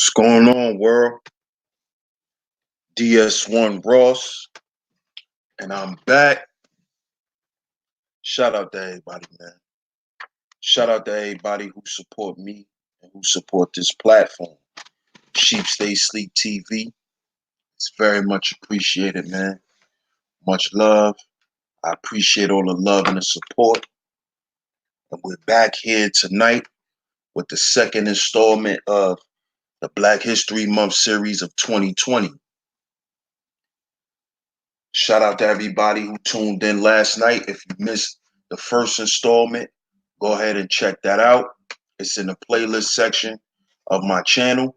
What's going on, world? DS1 Ross, and I'm back. Shout out to everybody, man. Shout out to everybody who support me and who support this platform. Sheep Stay Sleep TV. It's very much appreciated, man. Much love. I appreciate all the love and the support. And we're back here tonight with the second installment of the Black History Month series of 2020. Shout out to everybody who tuned in last night. If you missed the first installment, go ahead and check that out. It's in the playlist section of my channel.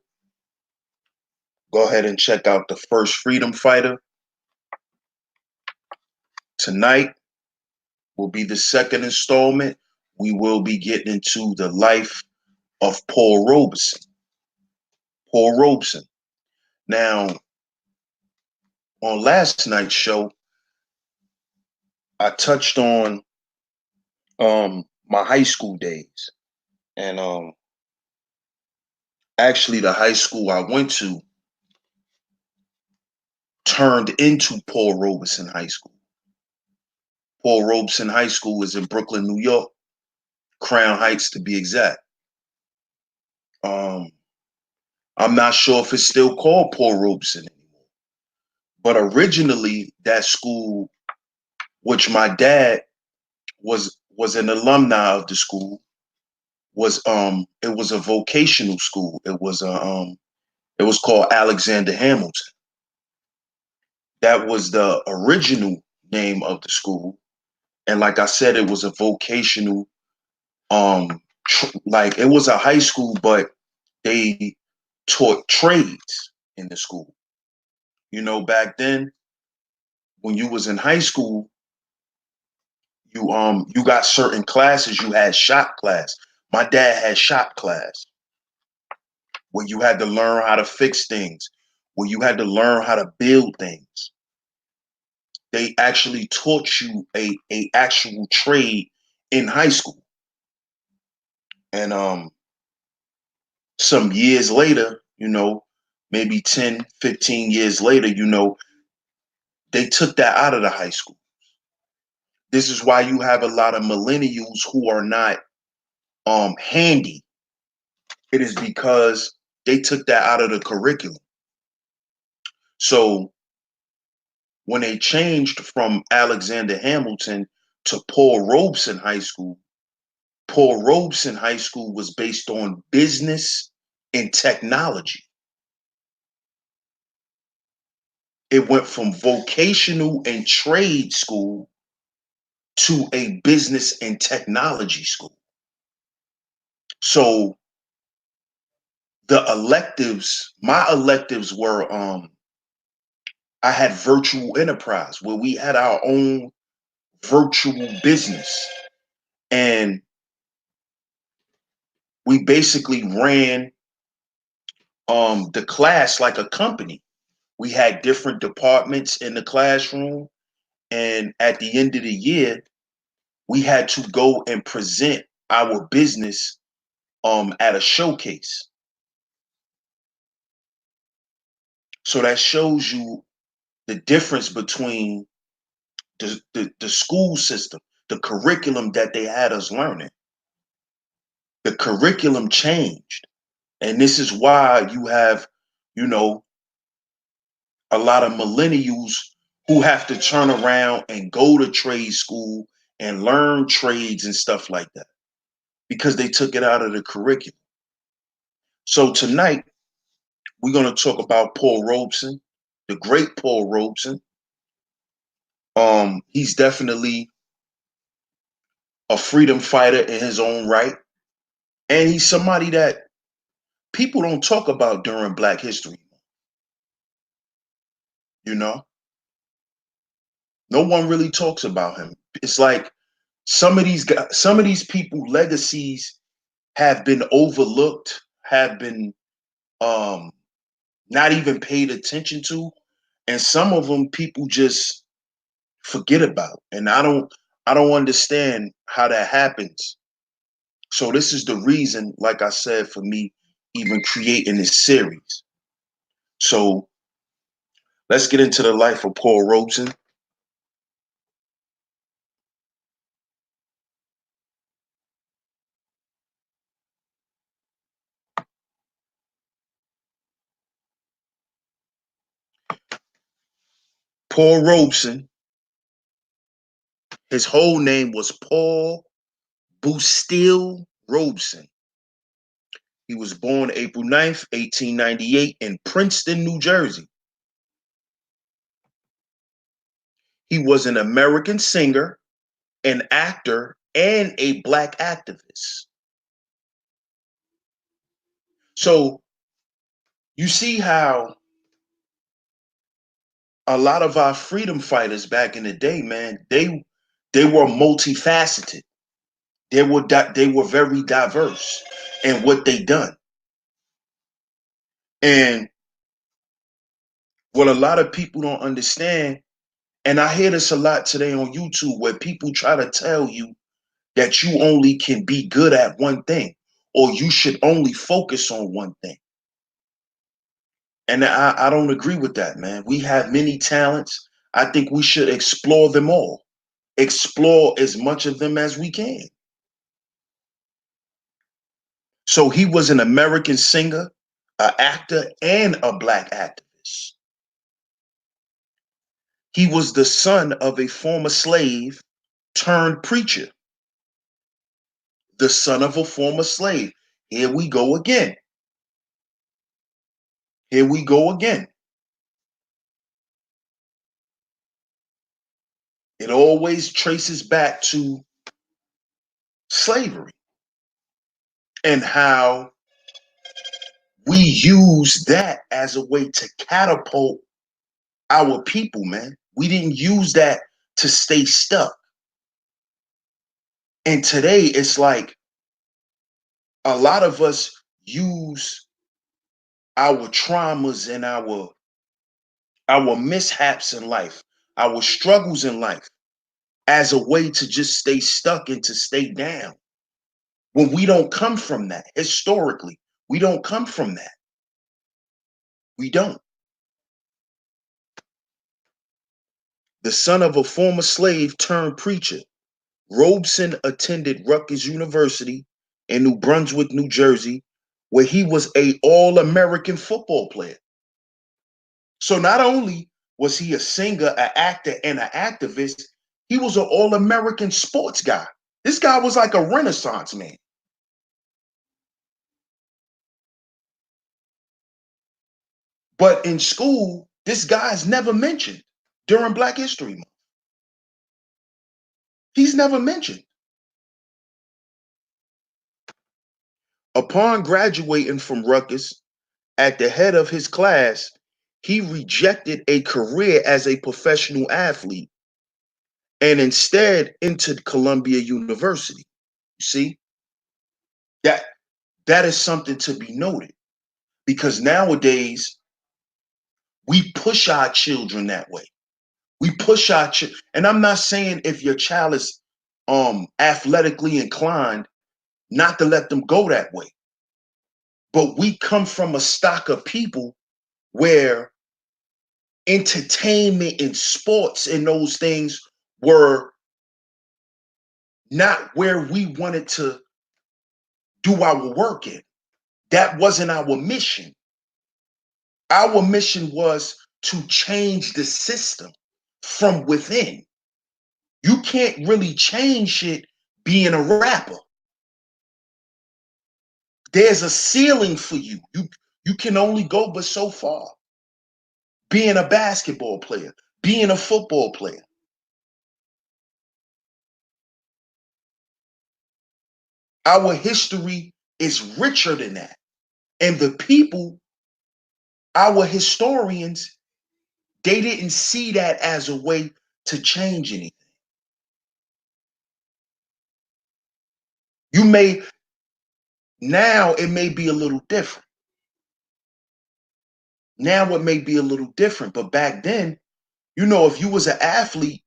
Go ahead and check out the first freedom fighter. Tonight will be the second installment. We will be getting into the life of Paul Robeson. Paul Robeson. Now, on last night's show, I touched on my high school days. And actually the high school I went to turned into Paul Robeson High School. Paul Robeson High School is in Brooklyn, New York, Crown Heights to be exact. I'm not sure if it's still called Paul Robeson anymore, but originally that school, which my dad was an alumni of the school, was it was a vocational school. It was called Alexander Hamilton. That was the original name of the school. And like I said, it was a vocational, like it was a high school, but they taught trades in the school. You know, back then, when you was in high school, you got certain classes. You had shop class. My dad had shop class where you had to learn how to fix things, where you had to learn how to build things. They actually taught you a actual trade in high school. And some years later, you know, maybe 10, 15 years later, you know, they took that out of the high school. This is why you have a lot of millennials who are not handy. It is because they took that out of the curriculum. So when they changed from Alexander Hamilton to Paul Robeson High School, Paul Robeson High School was based on business and technology. It went from vocational and trade school to a business and technology school. So the electives, my electives were I had virtual enterprise where we had our own virtual business. And we basically ran the class like a company. We had different departments in the classroom. And at the end of the year, we had to go and present our business at a showcase. So that shows you the difference between the school system, the curriculum that they had us learning. The curriculum changed. And this is why you have, you know, a lot of millennials who have to turn around and go to trade school and learn trades and stuff like that because they took it out of the curriculum. So tonight, we're going to talk about Paul Robeson, the great Paul Robeson. He's definitely a freedom fighter in his own right. And he's somebody that people don't talk about during Black History. You know, no one really talks about him. It's like some of these people legacies have been overlooked, have been not even paid attention to, and some of them people just forget about. And I don't understand how that happens. So this is the reason, like I said, for me even creating this series. So let's get into the life of Paul Robeson. Paul Robeson, his whole name was Paul Bustille Robeson. He was born April 9th, 1898 in Princeton, New Jersey. He was an American singer, an actor, and a black activist. So you see how a lot of our freedom fighters back in the day, man, they were multifaceted. They were very diverse in what they done. And what a lot of people don't understand, and I hear this a lot today on YouTube, where people try to tell you that you only can be good at one thing, or you should only focus on one thing. And I don't agree with that, man. We have many talents. I think we should explore them all, explore as much of them as we can. So he was an American singer, an actor, and a black activist. He was the son of a former slave turned preacher. The son of a former slave. Here we go again. Here we go again. It always traces back to slavery and how we use that as a way to catapult our people, man. We didn't use that to stay stuck. And today it's like a lot of us use our traumas and our mishaps in life, our struggles in life as a way to just stay stuck and to stay down. When we don't come from that, historically, we don't come from that. We don't. The son of a former slave turned preacher, Robeson attended Rutgers University in New Brunswick, New Jersey, where he was an All-American football player. So not only was he a singer, an actor, and an activist, he was an All-American sports guy. This guy was like a Renaissance man. But in school, this guy's never mentioned during Black History Month. He's never mentioned. Upon graduating from Rutgers, at the head of his class, he rejected a career as a professional athlete and instead entered Columbia University. You see, that that is something to be noted, because nowadays we push our children that way. We push our children, and I'm not saying if your child is athletically inclined, not to let them go that way. But we come from a stock of people where entertainment and sports and those things were not where we wanted to do our work in. That wasn't our mission. Our mission was to change the system from within. You can't really change it being a rapper. There's a ceiling for you. You can only go but so far. Being a basketball player, being a football player. Our history is richer than that. And the people, our historians, they didn't see that as a way to change anything. You may, now it may be a little different. Now it may be a little different, but back then, if you was an athlete,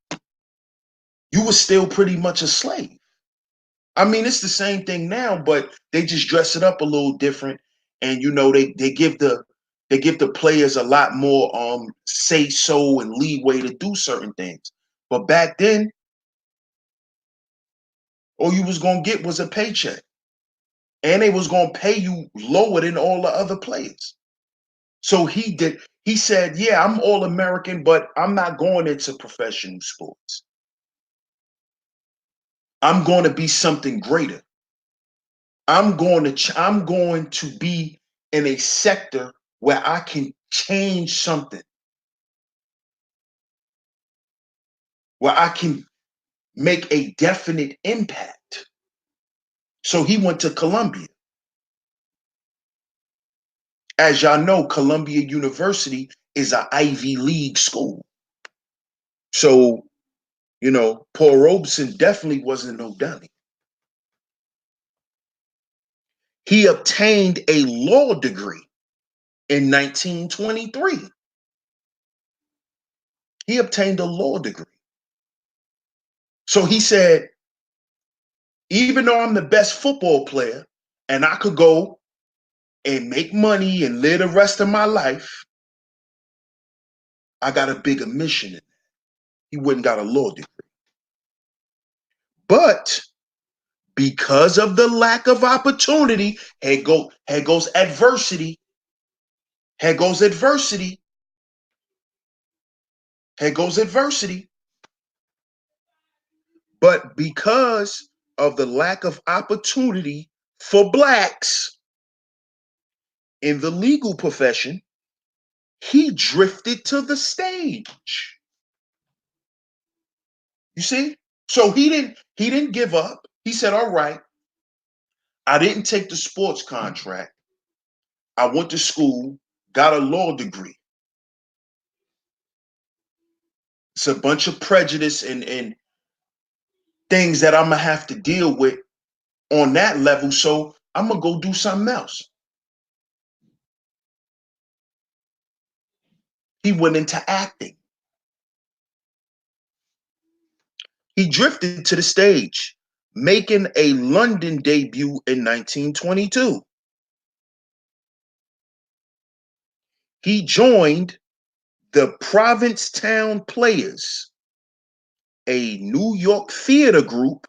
you were still pretty much a slave. I mean, it's the same thing now, but they just dress it up a little different. and you know they give the players a lot more say so and leeway to do certain things. But back then, all you was gonna get was a paycheck, and they was gonna pay you lower than all the other players. So he said, "Yeah, I'm all American, but I'm not going into professional sports. I'm going to be something greater. I'm going to be in a sector where I can change something, where I can make a definite impact." So he went to Columbia. As y'all know, Columbia University is an Ivy League school. So, Paul Robeson definitely wasn't no dummy. He obtained a law degree in 1923. He obtained a law degree. So he said, even though I'm the best football player and I could go and make money and live the rest of my life, I got a bigger mission in that. He went and got a law degree. But because of the lack of opportunity, here goes adversity. Here goes adversity. Here goes adversity. But because of the lack of opportunity for blacks in the legal profession, he drifted to the stage. You see? So he didn't give up. He said, "All right, I didn't take the sports contract. I went to school, got a law degree. It's a bunch of prejudice and things that I'm gonna have to deal with on that level. So I'm gonna go do something else." He went into acting. He drifted to the stage, making a London debut in 1922. He joined the Provincetown Players, a New York theater group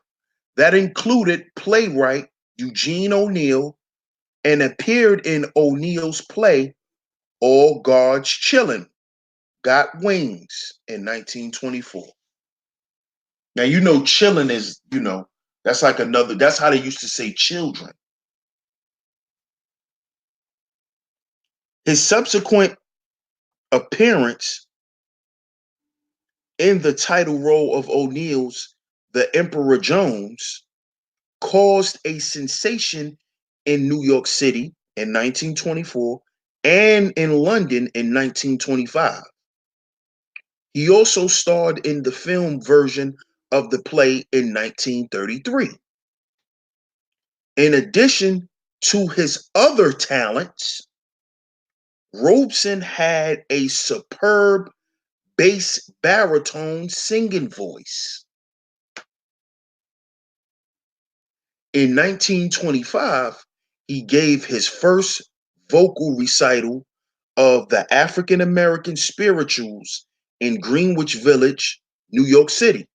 that included playwright Eugene O'Neill and appeared in O'Neill's play All God's Chillin' Got Wings in 1924. Now, chillin' is, that's how they used to say children. His subsequent appearance in the title role of O'Neill's The Emperor Jones caused a sensation in New York City in 1924 and in London in 1925. He also starred in the film version of the play in 1933. In addition to his other talents, Robeson had a superb bass baritone singing voice. In 1925, he gave his first vocal recital of the African American spirituals in Greenwich Village, New York City.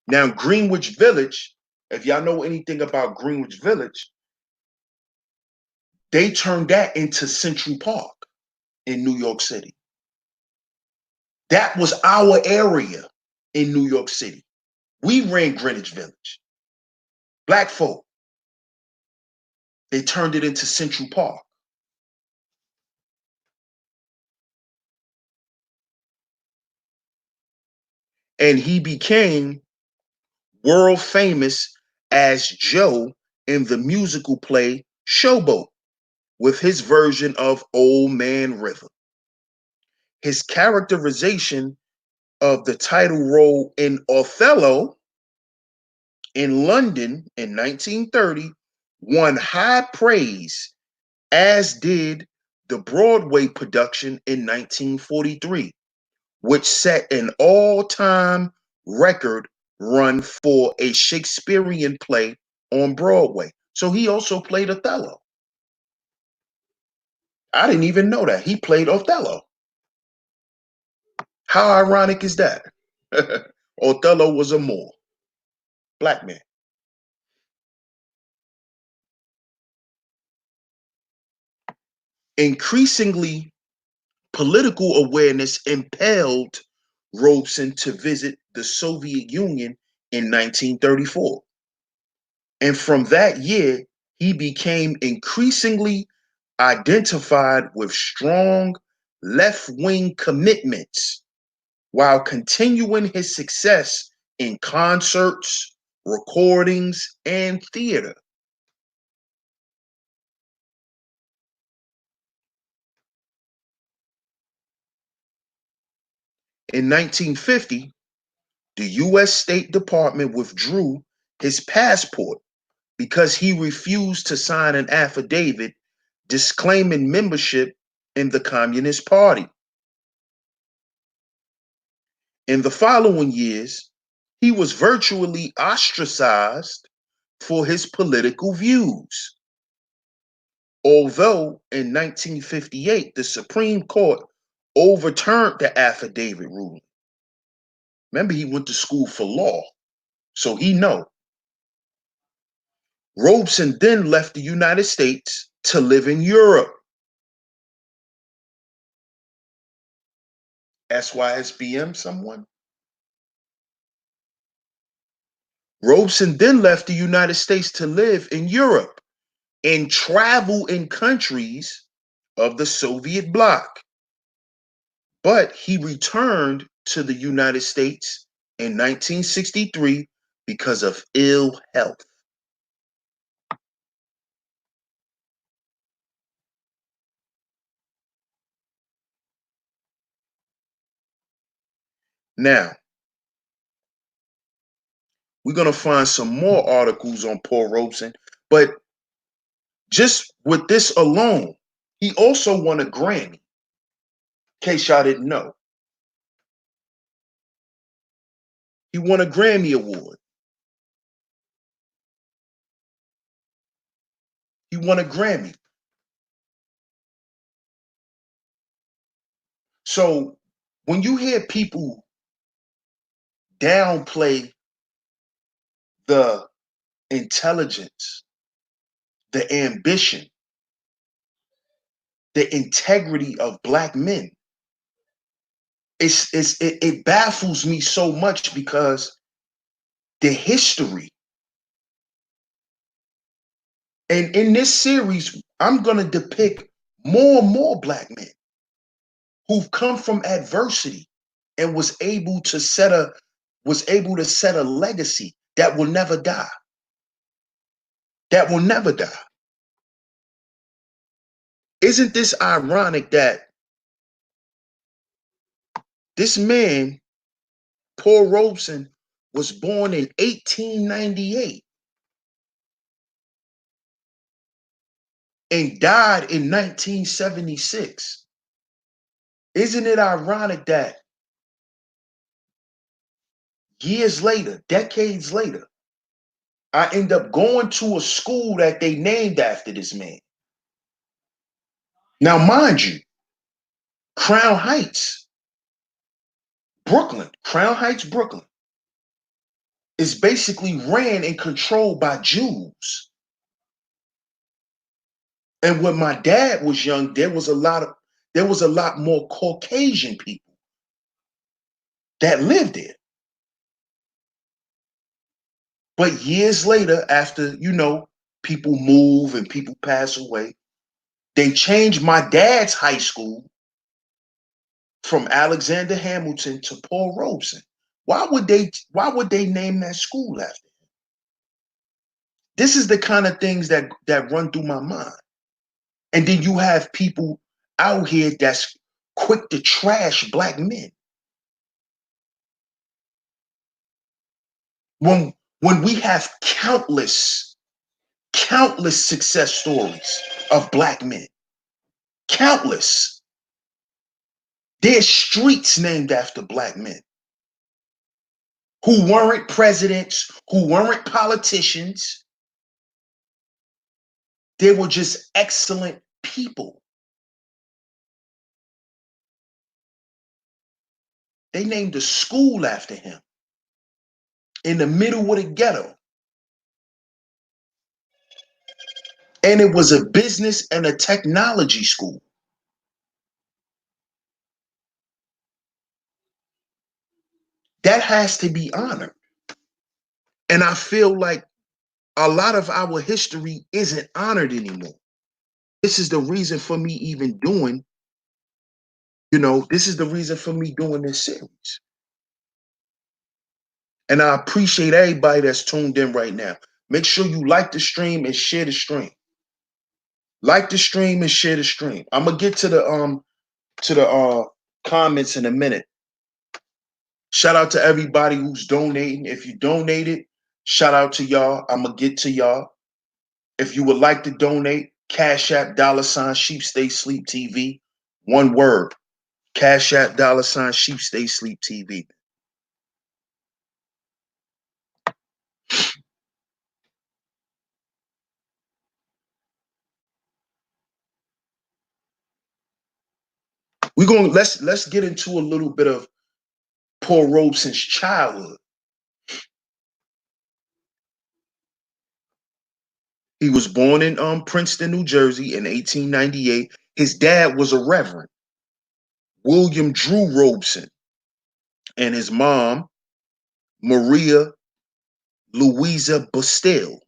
Now, Greenwich Village, if y'all know anything about Greenwich Village, they turned that into Central Park in New York City. That was our area in New York City. We ran Greenwich Village. Black folk, they turned it into Central Park. And he became world famous as Joe in the musical play Showboat with his version of Old Man River. His characterization of the title role in Othello in London in 1930 won high praise, as did the Broadway production in 1943, which set an all-time record run for a Shakespearean play on Broadway. So he also played Othello. I didn't even know that. He played Othello. How ironic is that? Othello was a Moor, black man. Increasingly, political awareness impelled Robeson to visit the Soviet Union in 1934. And from that year, he became increasingly identified with strong left wing commitments while continuing his success in concerts, recordings, and theater. In 1950, the US State Department withdrew his passport because he refused to sign an affidavit disclaiming membership in the Communist Party. In the following years, he was virtually ostracized for his political views. Although in 1958, the Supreme Court overturned the affidavit ruling. Remember, he went to school for law, so he know. Robeson then left the United States to live in Europe. SYSBM, someone? Robeson then left the United States to live in Europe and travel in countries of the Soviet bloc. But he returned to the United States in 1963 because of ill health. Now, we're going to find some more articles on Paul Robeson, but just with this alone, he also won a Grammy, in case y'all didn't know. He won a Grammy Award. He won a Grammy. So when you hear people downplay the intelligence, the ambition, the integrity of black men, it baffles me so much because the history. And in this series, I'm going to depict more and more black men who've come from adversity and was able to set a legacy that will never die. That will never die. Isn't this ironic that this man, Paul Robeson, was born in 1898 and died in 1976? Isn't it ironic that years later, decades later, I end up going to a school that they named after this man? Now, mind you, Crown Heights, Brooklyn, Crown Heights, Brooklyn, is basically ran and controlled by Jews. And when my dad was young, there was a lot more Caucasian people that lived there. But years later, after, people move and people pass away, they changed my dad's high school from Alexander Hamilton to Paul Robeson. Why would they name that school after him? This is the kind of things that run through my mind. And then you have people out here that's quick to trash black men. When we have countless success stories of black men. Countless. There's streets named after black men who weren't presidents, who weren't politicians. They were just excellent people. They named a school after him in the middle of the ghetto. And it was a business and a technology school. That has to be honored. And I feel like a lot of our history isn't honored anymore. This is the reason for me even doing, this is the reason for me doing this series. And I appreciate everybody that's tuned in right now. Make sure you like the stream and share the stream. Like the stream and share the stream. I'm gonna get to the comments in a minute. Shout out to everybody who's donating. If you donated, shout out to y'all. I'm gonna get to y'all. If you would like to donate, Cash App $SheepStaySleepTV. One word. Cash App $SheepStaySleepTV. Let's get into a little bit of Paul Robeson's childhood. He was born in Princeton, New Jersey in 1898. His dad was a reverend, William Drew Robeson, and his mom, Maria Louisa Bastille.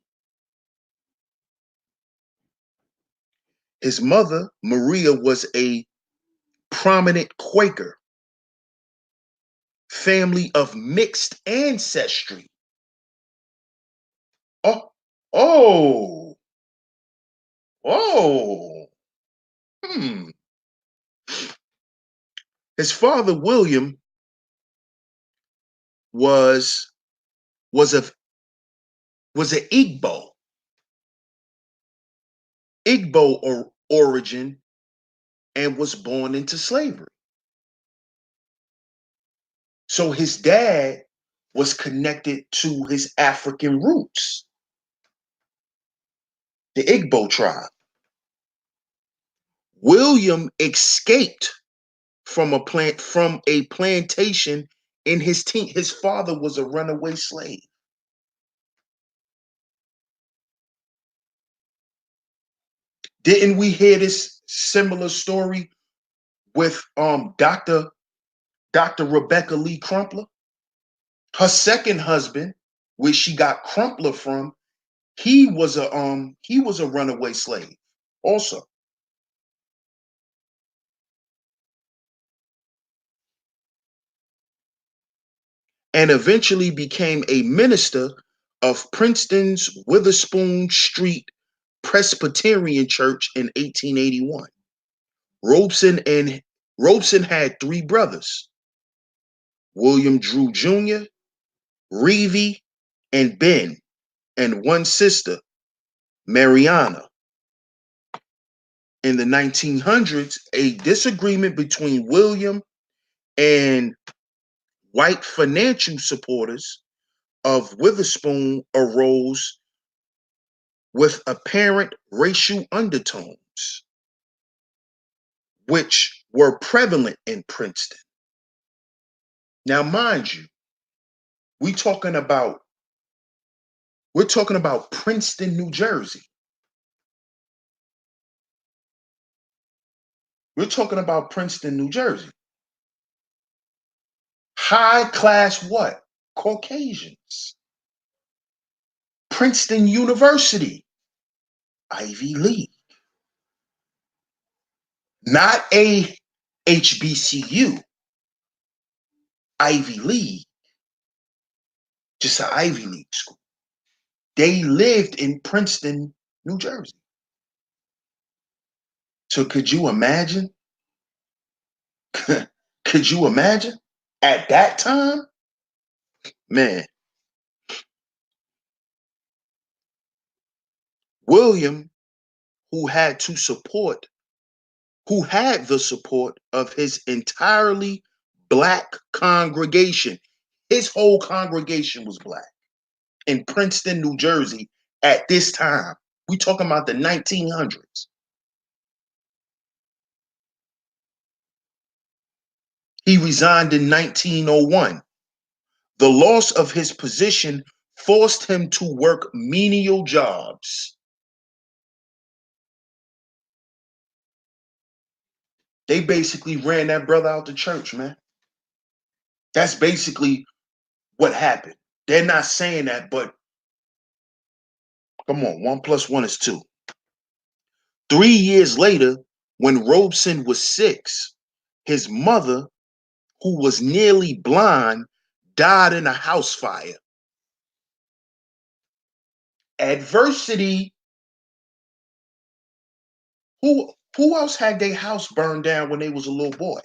His mother, Maria, was a prominent Quaker, family of mixed ancestry. Oh, oh, oh. Hmm. His father, William, was was a was an Igbo origin, and was born into slavery. So his dad was connected to his African roots, the Igbo tribe. William escaped from a plantation in his teen. His father was a runaway slave. Didn't we hear this similar story with Dr. Rebecca Lee Crumpler? Her second husband, where she got Crumpler from, he was a runaway slave also. And eventually became a minister of Princeton's Witherspoon Street Presbyterian Church in 1881. Robeson had three brothers: William Drew Jr., Reevy, and Ben, and one sister, Mariana. In the 1900s, a disagreement between William and white financial supporters of Witherspoon arose with apparent racial undertones, which were prevalent in Princeton. Now, mind you, we're talking about Princeton, New Jersey. We're talking about Princeton, New Jersey. High class what? Caucasians. Princeton University, Ivy League. Not a HBCU, Ivy League. Just an Ivy League school. They lived in Princeton, New Jersey. So could you imagine? Could you imagine? At that time, man, William, who had the support of his entirely black congregation. His whole congregation was black in Princeton, New Jersey at this time. We talking about the 1900s. He resigned in 1901. The loss of his position forced him to work menial jobs. They basically ran that brother out the church, man. That's basically what happened. They're not saying that, but come on, 1 + 1 is 2. 3 years later, when Robeson was 6, his mother, who was nearly blind, died in a house fire. Adversity. Who else had their house burned down when they was a little boy?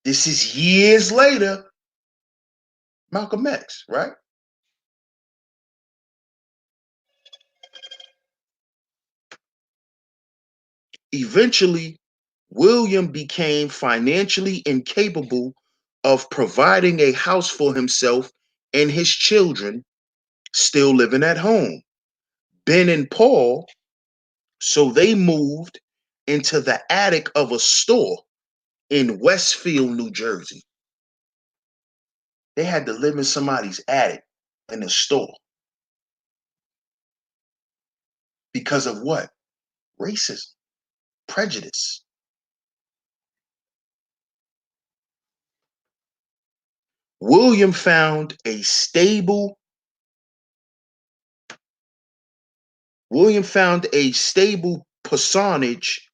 This is years later. Malcolm X, right? Eventually, William became financially incapable of providing a house for himself and his children, still living at home, Ben and Paul. So they moved into the attic of a store in Westfield, New Jersey. They had to live in somebody's attic in a store. Because of what? Racism, prejudice. William found a stable personage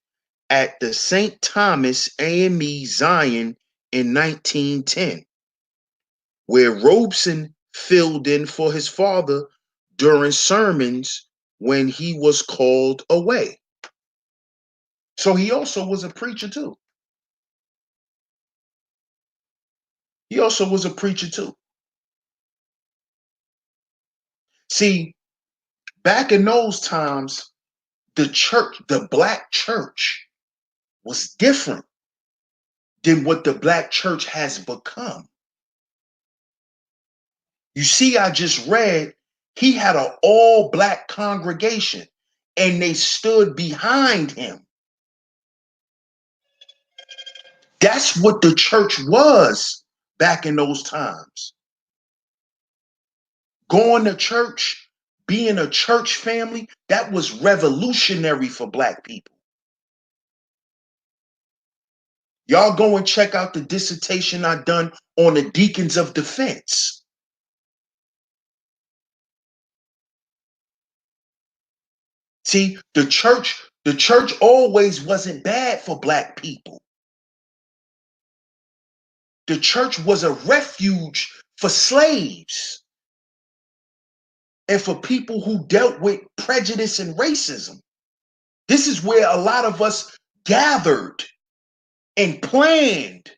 at the St. Thomas AME Zion in 1910, where Robeson filled in for his father during sermons when he was called away. So he also was a preacher too. See, back in those times, the black church was different than what the black church has become. You see, I just read he had an all black congregation and they stood behind him. That's what the church was back in those times. Going to church, being a church family, that was revolutionary for black people. Y'all go and check out the dissertation I done on the deacons of defense. See, the church always wasn't bad for black people. The church was a refuge for slaves and for people who dealt with prejudice and racism. This is where a lot of us gathered and planned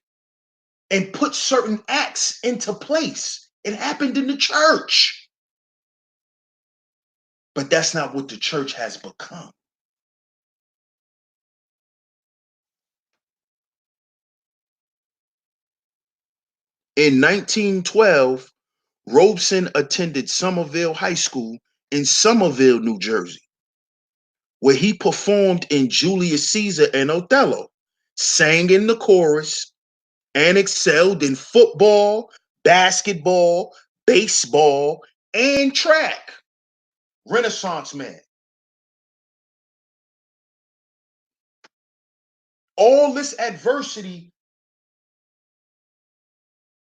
and put certain acts into place. It happened in the church. But that's not what the church has become. In 1912, Robeson attended Somerville High School in Somerville, New Jersey, where he performed in Julius Caesar and Othello, sang in the chorus, and excelled in football, basketball, baseball, and track. Renaissance man. All this adversity,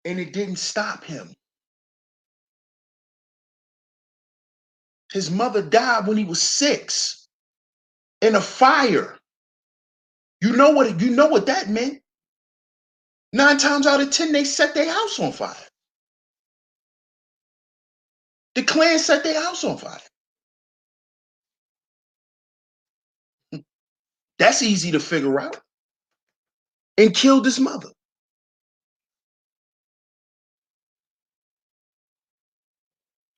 and it didn't stop him. His mother died when he was 6 in a fire. You know what that meant? 9 times out of 10, they set their house on fire. The Klan set their house on fire. That's easy to figure out. And killed his mother.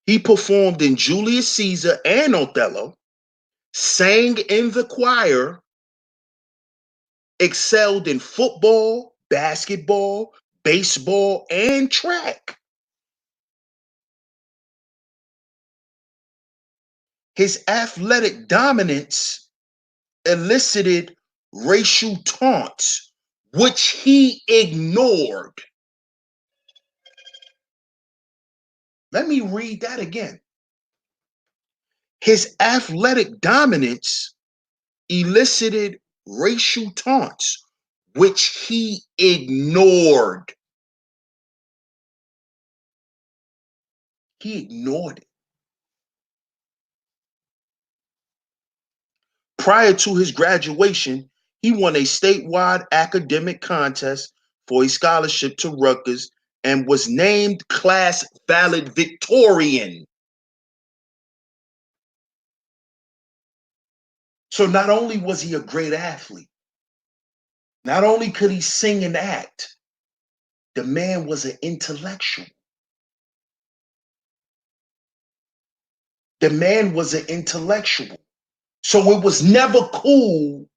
He performed in Julius Caesar and Othello, sang in the choir, excelled in football, basketball, baseball, and track. His athletic dominance elicited racial taunts, which he ignored. Let me read that again. His athletic dominance elicited racial taunts, which he ignored. He ignored it. Prior to his graduation, he won a statewide academic contest for a scholarship to Rutgers and was named class valedictorian. So not only was he a great athlete, not only could he sing and act, the man was an intellectual. The man was an intellectual. So it was never cool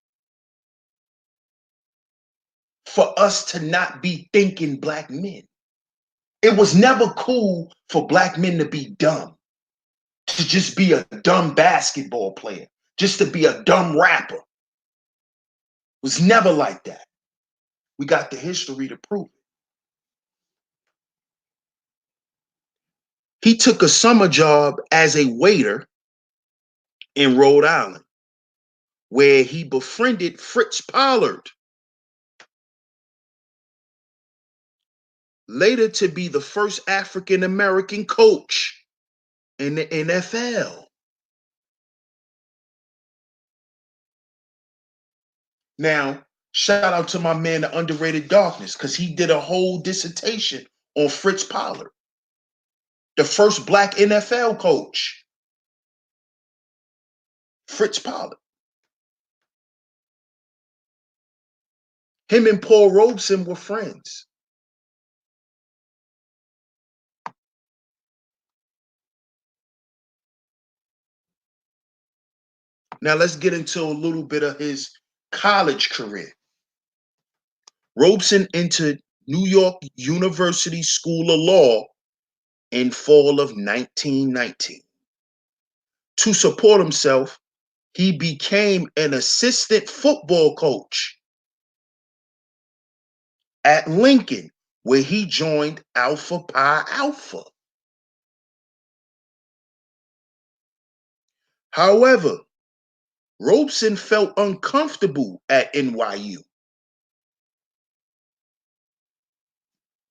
for us to not be thinking black men. It was never cool for black men to be dumb, to just be a dumb basketball player, just to be a dumb rapper. It was never like that. We got the history to prove it. He took a summer job as a waiter in Rhode Island, where he befriended Fritz Pollard, later to be the first African American coach in the NFL. Now, shout out to my man, The Underrated Darkness, because he did a whole dissertation on Fritz Pollard, the first black NFL coach. Fritz Pollard. Him and Paul Robeson were friends. Now let's get into a little bit of his college career. Robeson entered New York University School of Law in fall of 1919. To support himself, he became an assistant football coach at Lincoln, where he joined Alpha Pi Alpha. However, Robeson felt uncomfortable at NYU.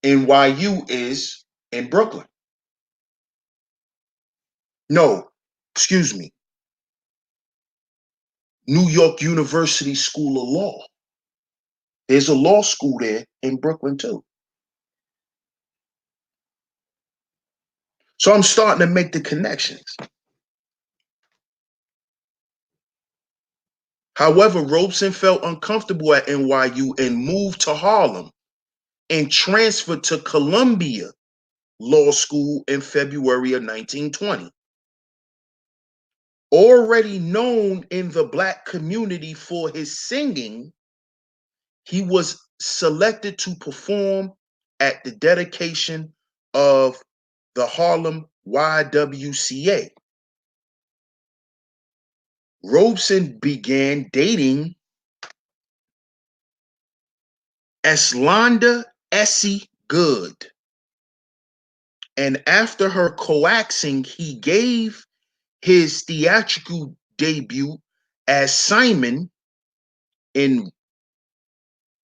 NYU is in Brooklyn. No, excuse me. New York University School of Law. There's a law school there in Brooklyn too. So I'm starting to make the connections. However, Robeson felt uncomfortable at NYU and moved to Harlem and transferred to Columbia Law School in February of 1920. Already known in the black community for his singing, he was selected to perform at the dedication of the Harlem YWCA. Robeson began dating Eslanda Essie Good, and after her coaxing, he gave his theatrical debut as Simon in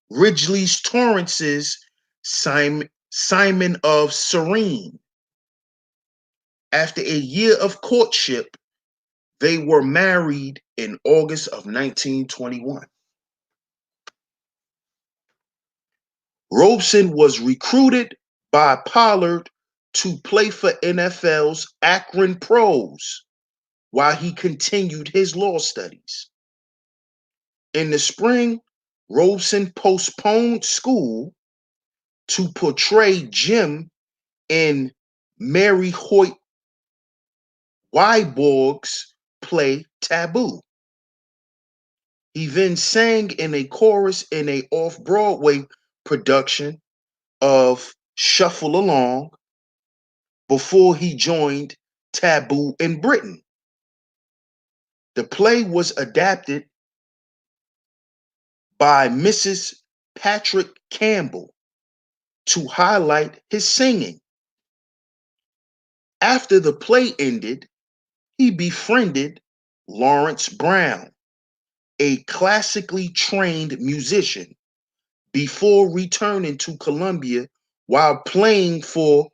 Ridley Torrance's Simon of Serene. After a year of courtship, they were married in August of 1921. Robeson was recruited by Pollard to play for NFL's Akron Pros while he continued his law studies. In the spring, Robeson postponed school to portray Jim in Mary Hoyt Weiborg's play Taboo. He then sang in a chorus in a off-Broadway production of Shuffle Along before he joined Taboo in Britain. The play was adapted by Mrs. Patrick Campbell to highlight his singing. After the play ended, he befriended Lawrence Brown, a classically trained musician, before returning to Columbia while playing for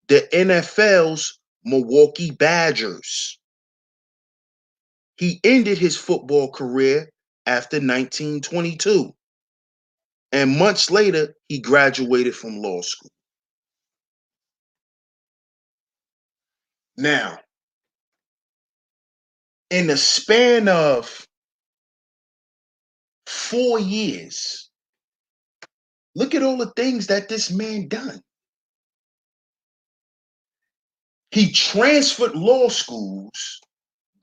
the NFL's Milwaukee Badgers. He ended his football career after 1922, and months later, he graduated from law school. Now, in the span of 4 years, look at all the things that this man done. He transferred law schools,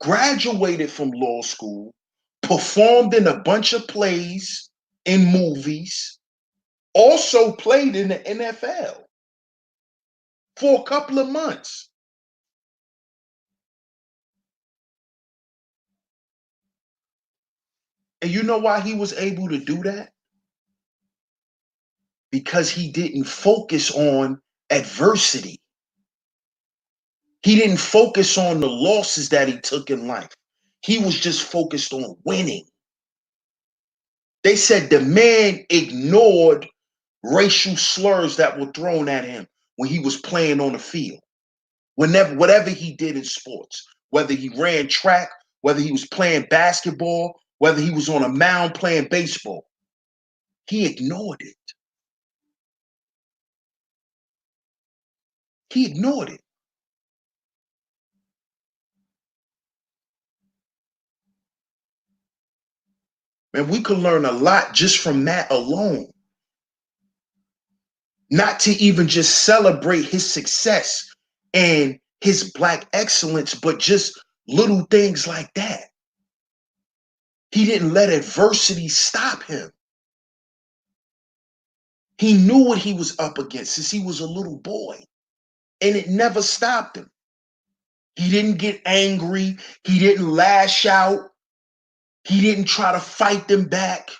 graduated from law school, performed in a bunch of plays and movies, also played in the NFL for a couple of months. And you know why he was able to do that? Because he didn't focus on adversity. He didn't focus on the losses that he took in life. He was just focused on winning. They said the man ignored racial slurs that were thrown at him when he was playing on the field. Whatever he did in sports, whether he ran track, whether he was playing basketball, whether he was on a mound playing baseball, he ignored it. He ignored it. And we could learn a lot just from that alone. Not to even just celebrate his success and his Black excellence, but just little things like that. He didn't let adversity stop him. He knew what he was up against since he was a little boy, and it never stopped him. He didn't get angry. He didn't lash out. He didn't try to fight them back.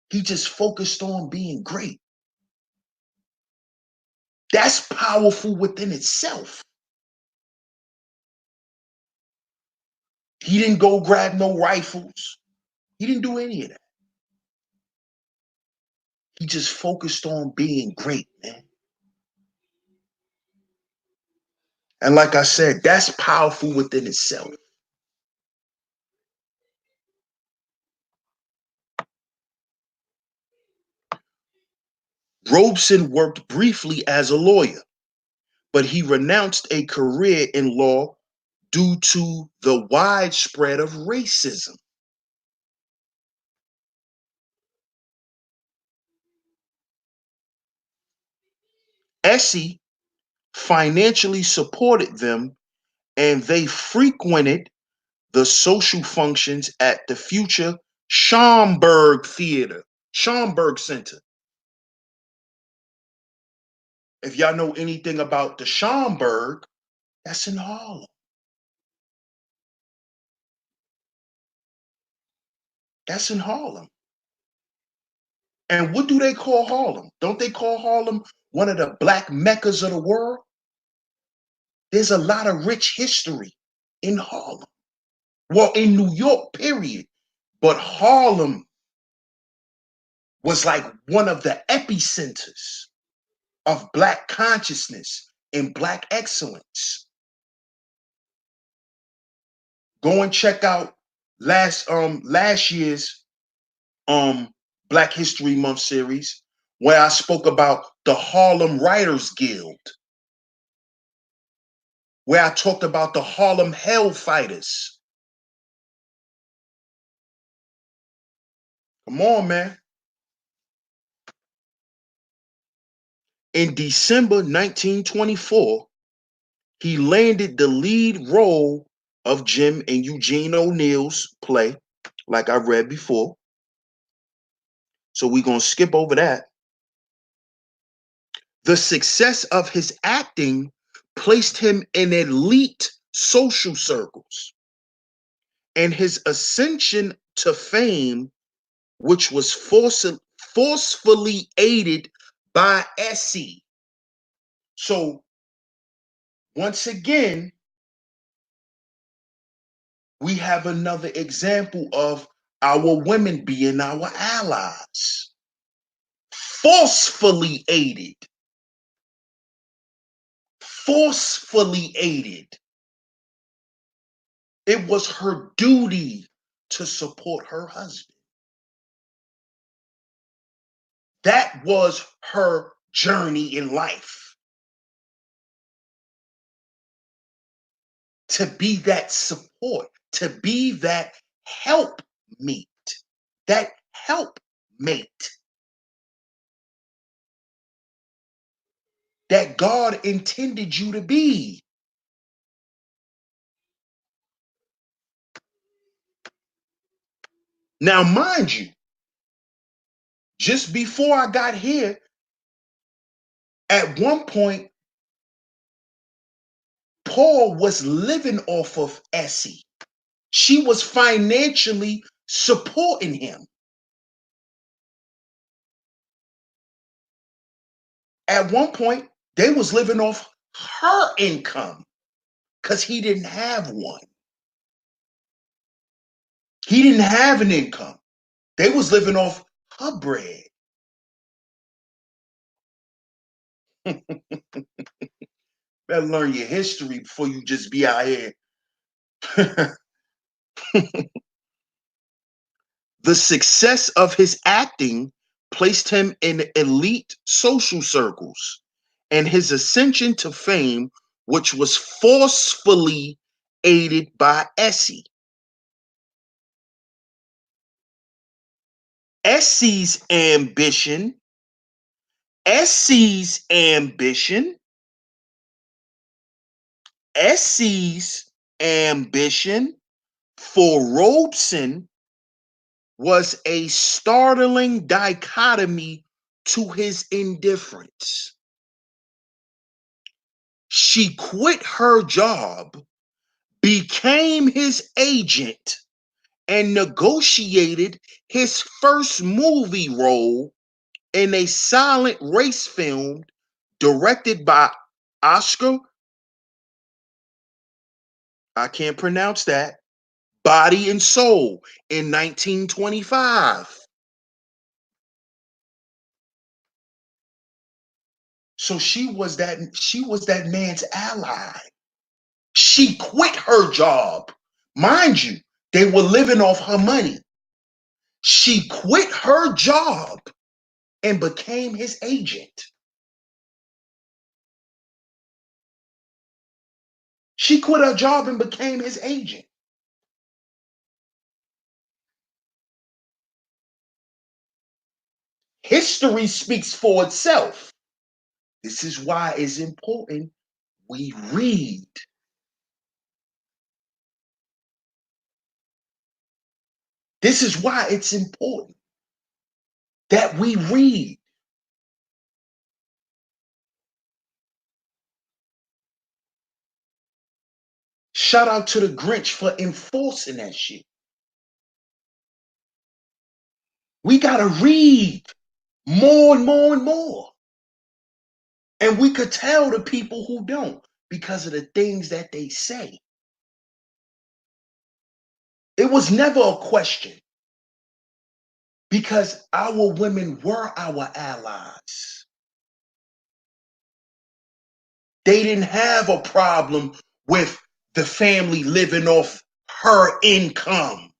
He just focused on being great. That's powerful within itself. He didn't go grab no rifles. He didn't do any of that. He just focused on being great, man. And like I said, that's powerful within itself. Robeson worked briefly as a lawyer, but he renounced a career in law due to the widespread of racism. Essie financially supported them, and they frequented the social functions at the future Schomburg Theater, Schomburg Center. If y'all know anything about the Schomburg, that's in Harlem. That's in Harlem. And what do they call Harlem? Don't they call Harlem one of the black meccas of the world? There's a lot of rich history in Harlem. Well, in New York, period. But Harlem was like one of the epicenters of black consciousness and black excellence. Go and check out last year's Black History Month series where I spoke about the Harlem Writers Guild, where I talked about the Harlem Hellfighters. Come on, man. In December 1924, he landed the lead role of Jim and Eugene O'Neill's play, like I read before. So we're going to skip over that. The success of his acting placed him in elite social circles, and his ascension to fame which was forcefully aided by Essie. So once again, we have another example of our women being our allies. Forcefully aided. Forcefully aided. It was her duty to support her husband. That was her journey in life. To be that support, to be that help meet, that help mate that God intended you to be. Now, mind you, just before I got here, at one point, Paul was living off of Essie. She was financially supporting him. At one point, they was living off her income because he didn't have one. He didn't have an income. They was living off her bread. Better learn your history before you just be out here. The success of his acting placed him in elite social circles, and his ascension to fame, which was forcefully aided by Essie. Essie's ambition, Essie's ambition, Essie's ambition for Robeson was a startling dichotomy to his indifference. She quit her job, became his agent, and negotiated his first movie role in a silent race film directed by Oscar, I can't pronounce that, Body and Soul in 1925. So she was that man's ally. She quit her job. Mind you, they were living off her money. She quit her job and became his agent. She quit her job and became his agent. History speaks for itself. This is why it's important we read. This is why it's important that we read. Shout out to the Grinch for enforcing that shit. We got to read more and more and more. And we could tell the people who don't because of the things that they say. It was never a question because our women were our allies. They didn't have a problem with the family living off her income.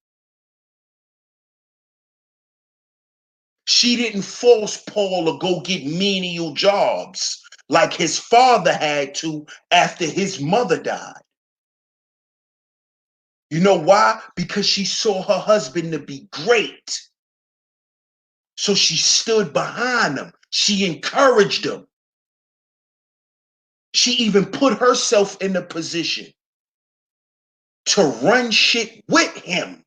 She didn't force Paul to go get menial jobs like his father had to after his mother died. You know why? Because she saw her husband to be great. So she stood behind him. She encouraged him. She even put herself in a position to run shit with him.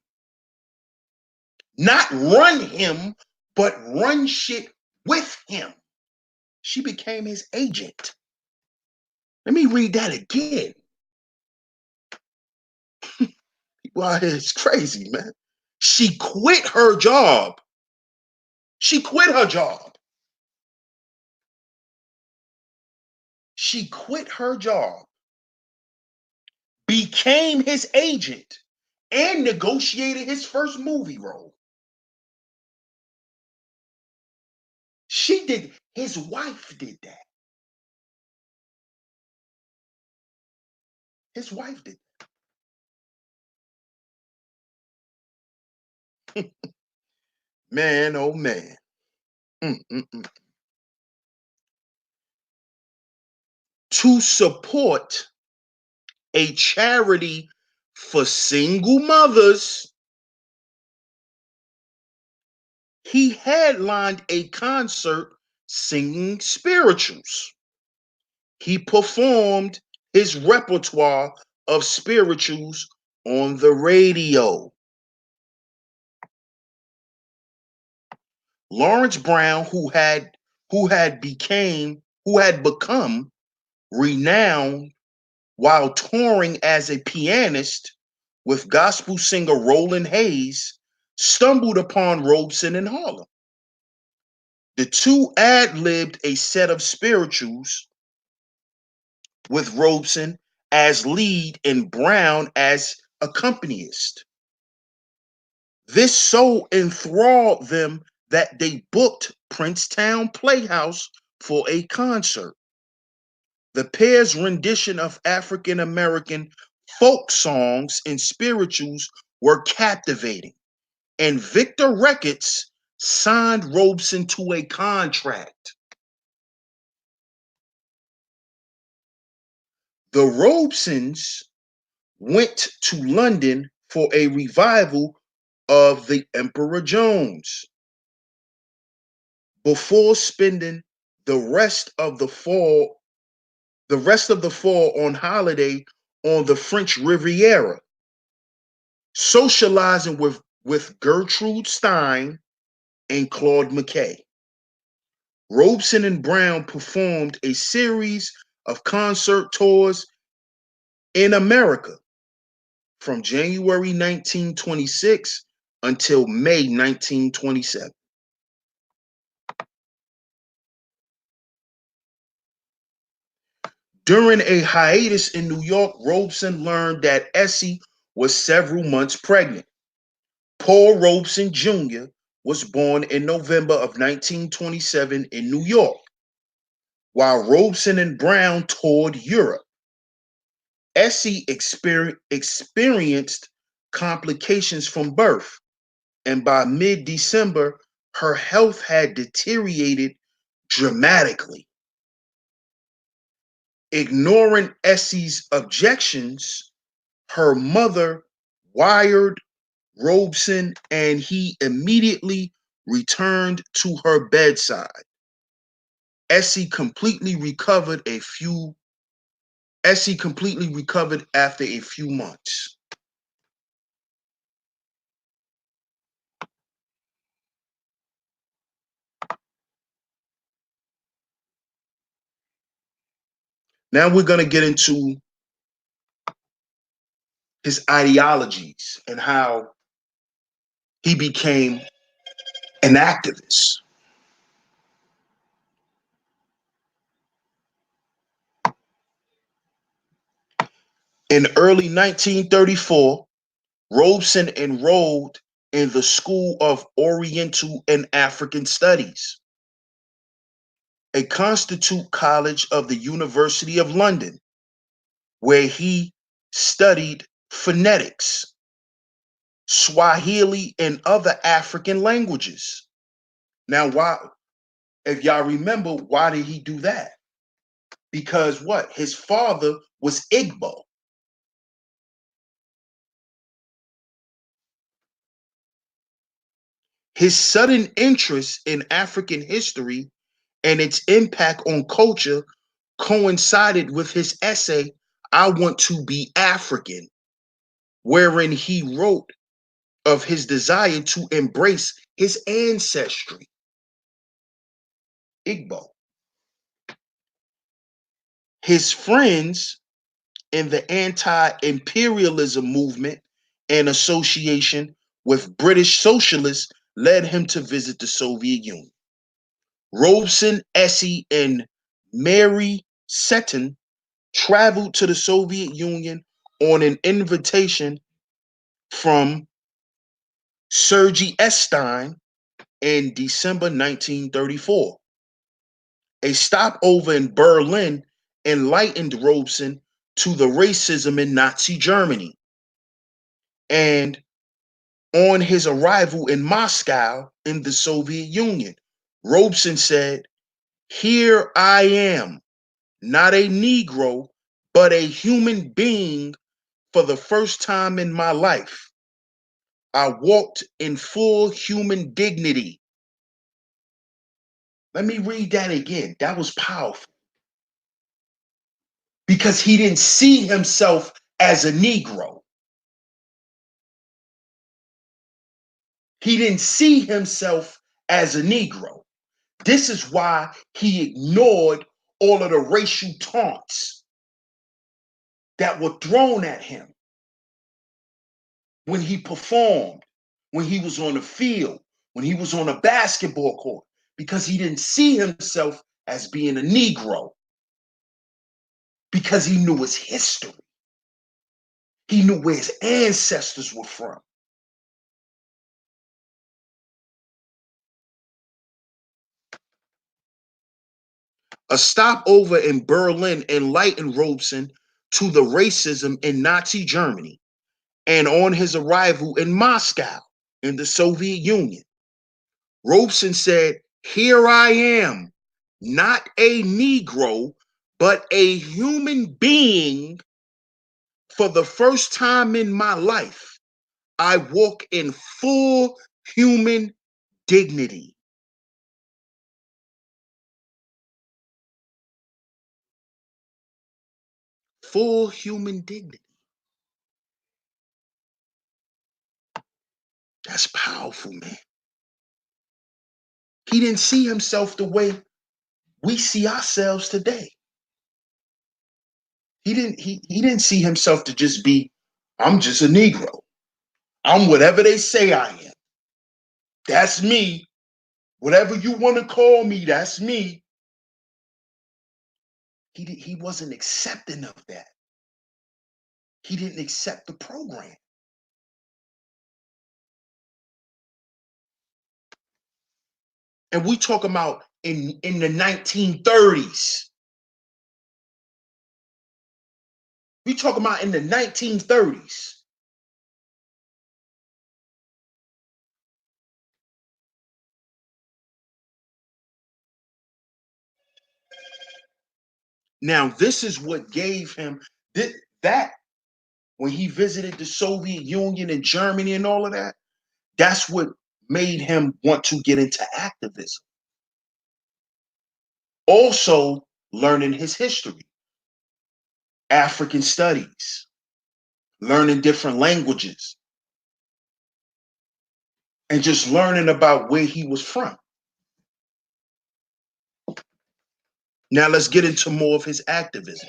Not run him, but run shit with him. She became his agent. Let me read that again. People out here is crazy, man. She quit her job. She quit her job. She quit her job, became his agent, and negotiated his first movie role. She did, his wife did that. His wife did that. Man, oh man. Mm-mm-mm. To support a charity for single mothers, he headlined a concert singing spirituals. He performed his repertoire of spirituals on the radio. Lawrence Brown, who had become renowned while touring as a pianist with gospel singer Roland Hayes, stumbled upon Robeson in Harlem. The two ad-libbed a set of spirituals with Robeson as lead and Brown as accompanist. This so enthralled them that they booked Princetown Playhouse for a concert. The pair's rendition of African American folk songs and spirituals were captivating, and Victor Records signed Robeson to a contract. The Robesons went to London for a revival of The Emperor Jones before spending the rest of the fall on holiday on the French Riviera, socializing with Gertrude Stein and Claude McKay. Robeson and Brown performed a series of concert tours in America from January 1926 until May 1927. During a hiatus in New York, Robeson learned that Essie was several months pregnant. Paul Robeson Jr. was born in November of 1927 in New York, while Robeson and Brown toured Europe. Essie experienced complications from birth, and by mid-December, her health had deteriorated dramatically. Ignoring Essie's objections, her mother wired Robeson, and he immediately returned to her bedside. Essie completely recovered after a few months. Now we're going to get into his ideologies and how he became an activist. In early 1934, Robeson enrolled in the School of Oriental and African Studies, a constitute college of the University of London, where he studied phonetics, Swahili, and other African languages. Now, if y'all remember, why did he do that? Because what? His father was Igbo. His sudden interest in African history and its impact on culture coincided with his essay, I Want to Be African, wherein he wrote of his desire to embrace his ancestry, Igbo. His friends in the anti-imperialism movement and association with British socialists led him to visit the Soviet Union. Robeson, Essie, and Mary Seton traveled to the Soviet Union on an invitation from Sergei Estein in December 1934. A stopover in Berlin enlightened Robeson to the racism in Nazi Germany. And on his arrival in Moscow in the Soviet Union, Robeson said, "Here I am, not a Negro, but a human being for the first time in my life. I walked in full human dignity." Let me read that again. That was powerful because he didn't see himself as a Negro. He didn't see himself as a Negro. This is why he ignored all of the racial taunts that were thrown at him when he performed, when he was on the field, when he was on a basketball court, because he didn't see himself as being a Negro, because he knew his history. He knew where his ancestors were from. A stopover in Berlin enlightened Robeson to the racism in Nazi Germany, and on his arrival in Moscow in the Soviet Union, Robeson said, "Here I am, not a Negro, but a human being for the first time in my life. I walk in full human dignity." Full human dignity. That's powerful, man. He didn't see himself the way we see ourselves today. He didn't see himself to just be, "I'm just a Negro. I'm whatever they say I am. That's me. Whatever you want to call me, that's me." He wasn't accepting of that. He didn't accept the program. And we talk about in the 1930s. We talk about in the 1930s. Now, this is what gave him that when he visited the Soviet Union and Germany and all of that, that's what made him want to get into activism. Also, learning his history, African studies, learning different languages, and just learning about where he was from. Now, let's get into more of his activism.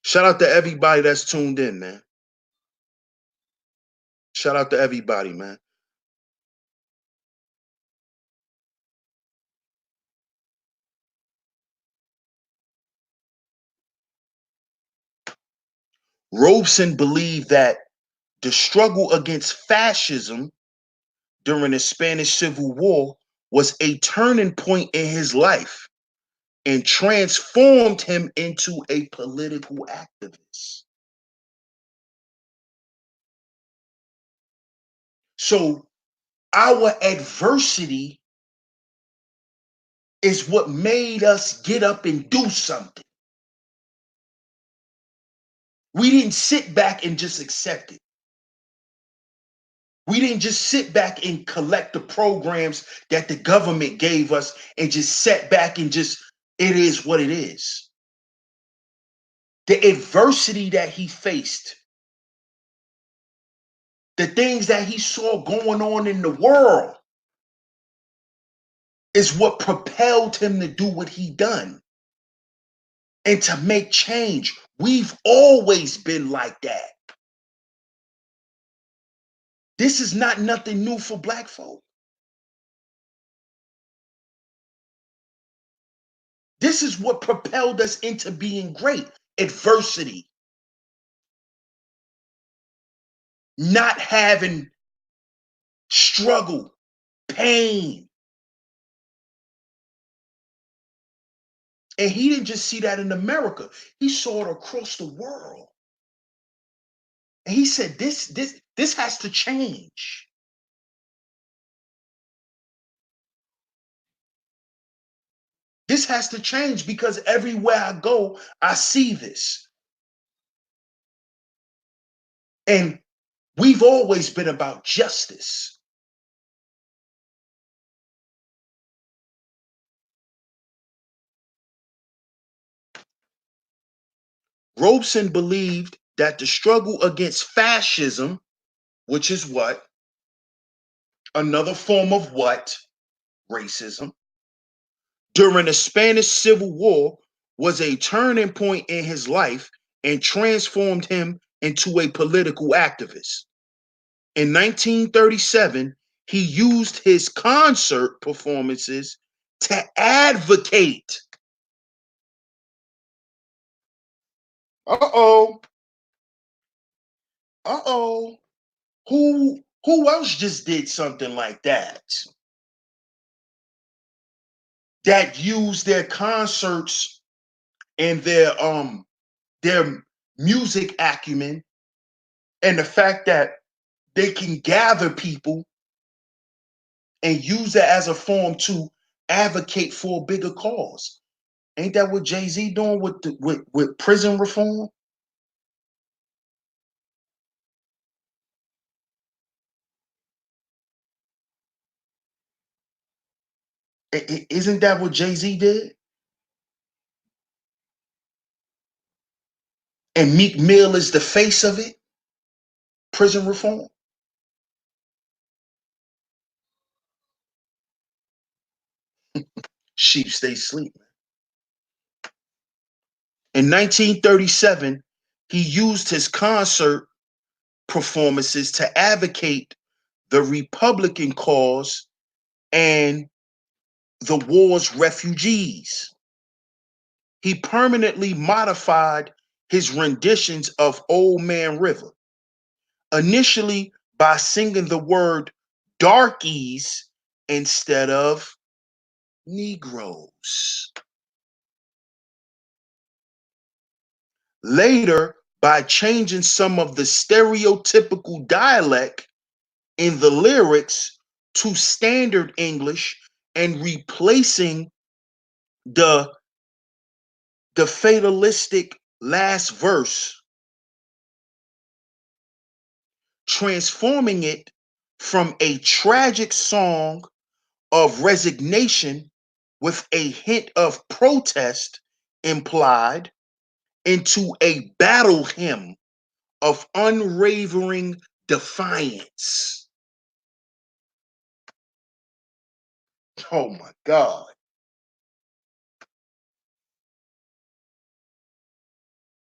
Shout out to everybody that's tuned in, man. Shout out to everybody, man. Robeson believed that the struggle against fascism during the Spanish Civil War was a turning point in his life and transformed him into a political activist. So our adversity is what made us get up and do something. We didn't sit back and just accept it. We didn't just sit back and collect the programs that the government gave us and just sit back and just, it is what it is. The adversity that he faced, the things that he saw going on in the world is what propelled him to do what he done and to make change. We've always been like that. This is not nothing new for black folk. This is what propelled us into being great. Adversity, not having struggle, pain. And he didn't just see that in America. He saw it across the world. And he said, this has to change. This has to change because everywhere I go, I see this. And we've always been about justice. Robeson believed that the struggle against fascism, which is what? Another form of what? Racism. During the Spanish Civil War was a turning point in his life and transformed him into a political activist. In 1937, he used his concert performances to advocate. Uh-oh. Uh-oh. Who else just did something like that? That used their concerts and their music acumen and the fact that they can gather people and use that as a form to advocate for a bigger cause. Ain't that what Jay-Z doing with prison reform? Isn't that what Jay-Z did? And Meek Mill is the face of it, prison reform. Sheep stay sleeping. In 1937, he used his concert performances to advocate the Republican cause and the war's refugees. He permanently modified his renditions of Old Man River, initially by singing the word darkies instead of Negroes. Later, by changing some of the stereotypical dialect in the lyrics to standard English and replacing the the fatalistic last verse, transforming it from a tragic song of resignation with a hint of protest implied into a battle hymn of unwavering defiance. Oh my God.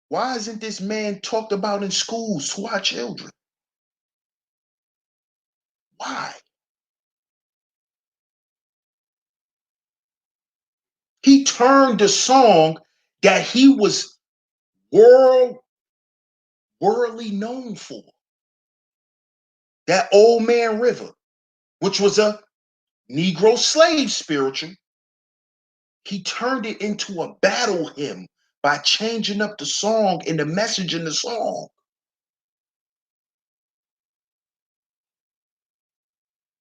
Why isn't this man talked about in schools to our children? Why? He turned the song that he was world worldly known for, that Old Man River, which was a Negro slave spiritual. He turned it into a battle hymn by changing up the song and the message in the song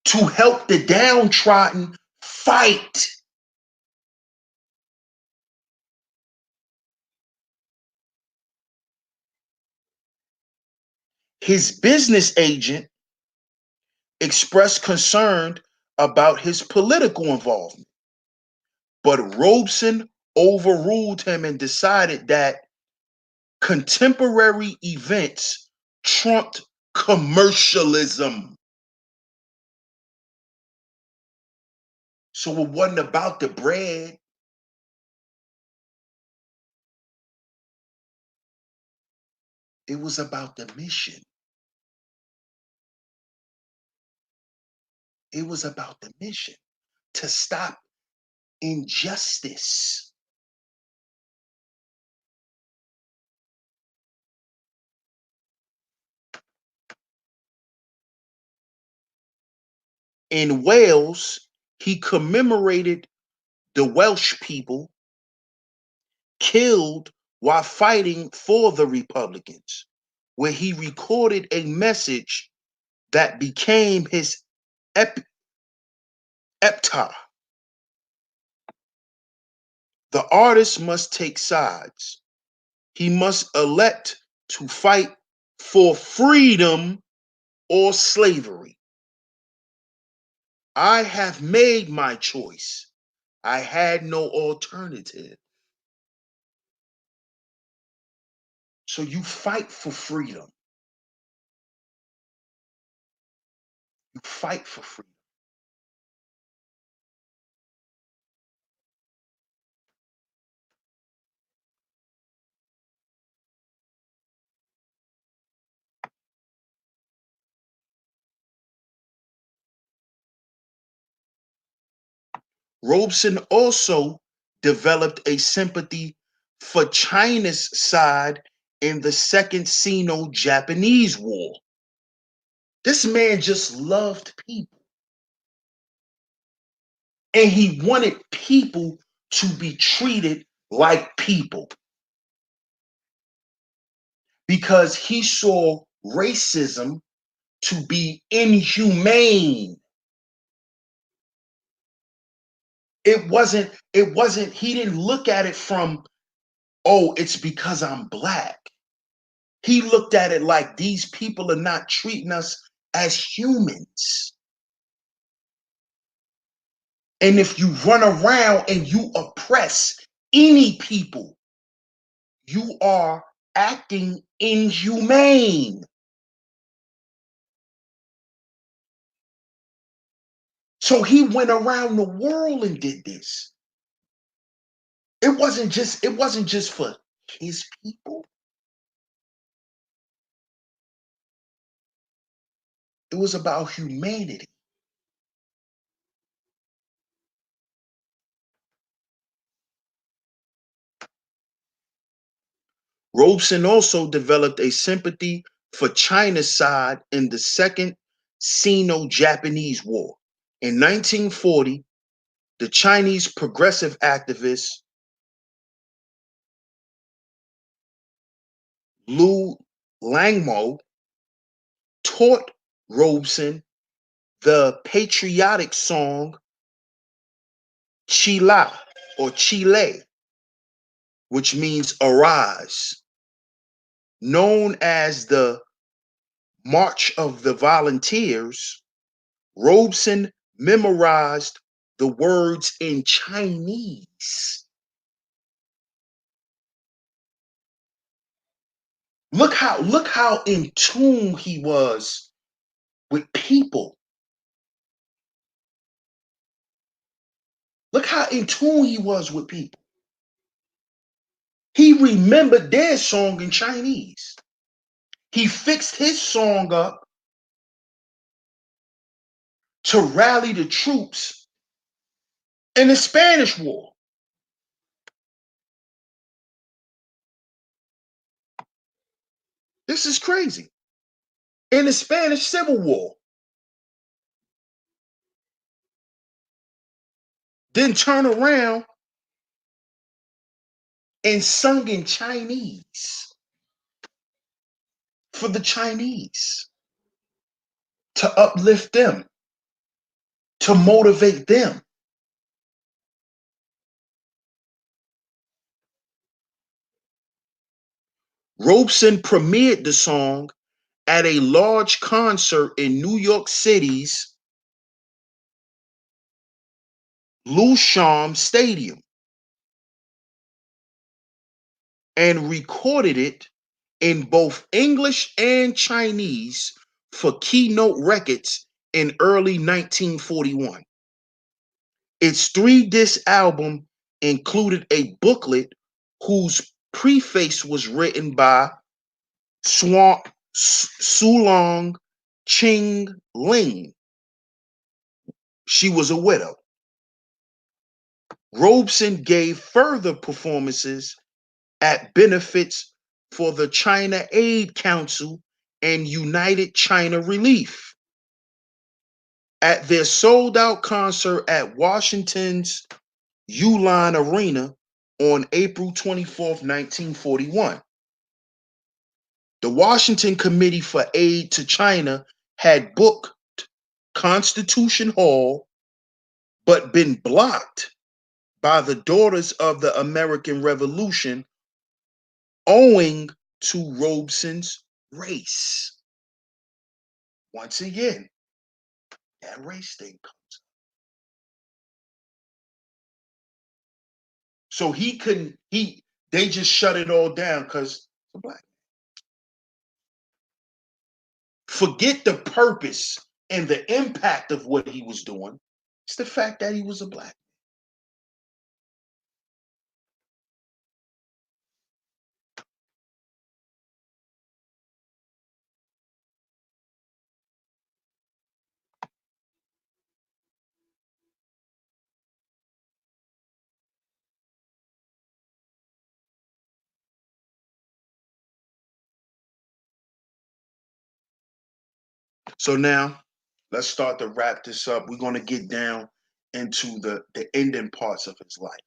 to help the downtrodden fight. His business agent expressed concern about his political involvement, but Robeson overruled him and decided that contemporary events trumped commercialism. So it wasn't about the bread, it was about the mission. It was about the mission to stop injustice. In Wales, he commemorated the Welsh people killed while fighting for the Republicans, where he recorded a message that became his epitaph. The artist must take sides. He must elect to fight for freedom or slavery. I have made my choice. I had no alternative. So you fight for freedom. You fight for freedom. Robeson also developed a sympathy for China's side in the Second Sino-Japanese War. This man just loved people. And he wanted people to be treated like people because he saw racism to be inhumane. He didn't look at it from, oh, it's because I'm black. He looked at it like these people are not treating us as humans. And if you run around and you oppress any people, you are acting inhumane. So he went around the world and did this. It wasn't just for his people. It was about humanity. Robeson also developed a sympathy for China's side in the Second Sino-Japanese War. In 1940, the Chinese progressive activist Lu Langmo taught Robeson the patriotic song Chila or Chile, which means arise, known as the March of the Volunteers. Robeson memorized the words in Chinese. Look how in tune he was with people. Look how in tune he was with people. He remembered their song in Chinese. He fixed his song up to rally the troops in the Spanish War. This is crazy. In the Spanish Civil War. Then turn around and sung in Chinese for the Chinese to uplift them, to motivate them. Robeson premiered the song at a large concert in New York City's Lusham Stadium and recorded it in both English and Chinese for Keynote Records in early 1941. Its 3-disc album included a booklet whose preface was written by Sulong Ching Ling, She was a widow. Robeson gave further performances at benefits for the China Aid Council and United China Relief. At their sold-out concert at Washington's Uline Arena on April 24th, 1941. The Washington Committee for Aid to China had booked Constitution Hall, but been blocked by the Daughters of the American Revolution owing to Robeson's race. Once again, that race thing comes. So he couldn't, they just shut it all down because the black. Forget the purpose and the impact of what he was doing. It's the fact that he was a black. So now let's start to wrap this up. We're going to get down into the ending parts of his life.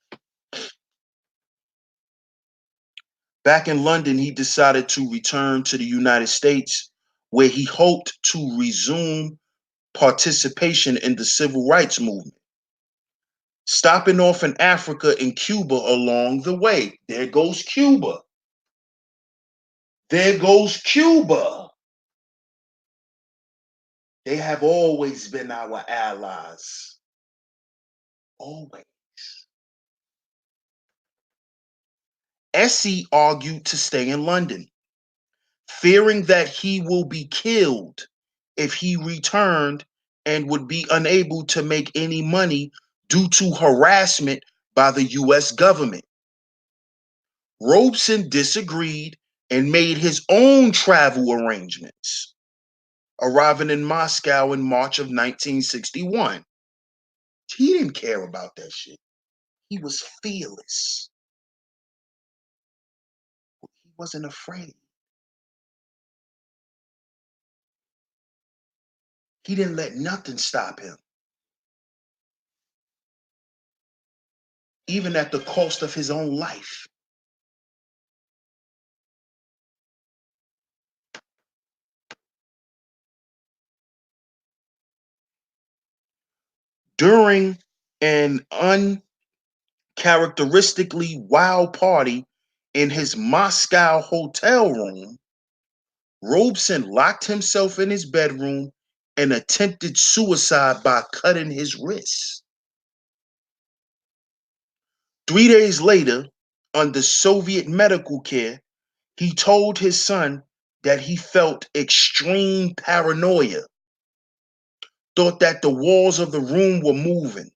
Back in London, he decided to return to the United States, where he hoped to resume participation in the civil rights movement. Stopping off in Africa and Cuba along the way. There goes Cuba. There goes Cuba. They have always been our allies. Always. Essie argued to stay in London, fearing that he will be killed if he returned and would be unable to make any money due to harassment by the US government. Robeson disagreed and made his own travel arrangements, arriving in Moscow in March of 1961. He didn't care about that shit. He was fearless. He wasn't afraid. He didn't let nothing stop him, even at the cost of his own life. During an uncharacteristically wild party in his Moscow hotel room, Robeson locked himself in his bedroom and attempted suicide by cutting his wrists. 3 days later, under Soviet medical care, he told his son that he felt extreme paranoia, thought that the walls of the room were moving,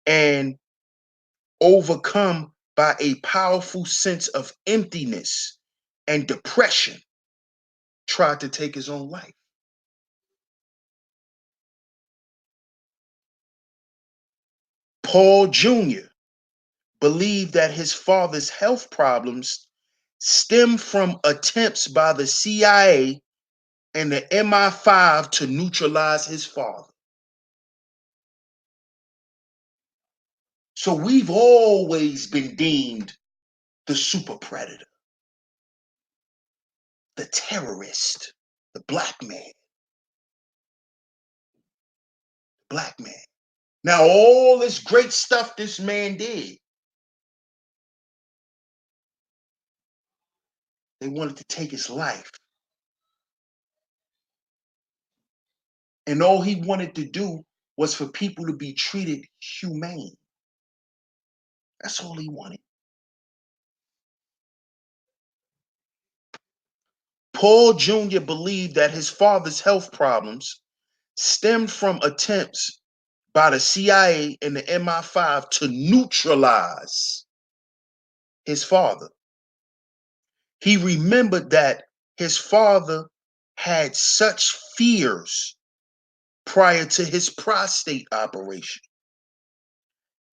and overcome by a powerful sense of emptiness and depression, tried to take his own life. Paul Jr. believed that his father's health problems stemmed from attempts by the CIA and the MI5 to neutralize his father. So we've always been deemed the super predator, the terrorist, the black man. Black man. Now, all this great stuff this man did, they wanted to take his life. And all he wanted to do was for people to be treated humane. That's all he wanted. Paul Jr. believed that his father's health problems stemmed from attempts by the CIA and the MI5 to neutralize his father. He remembered that his father had such fears prior to his prostate operation.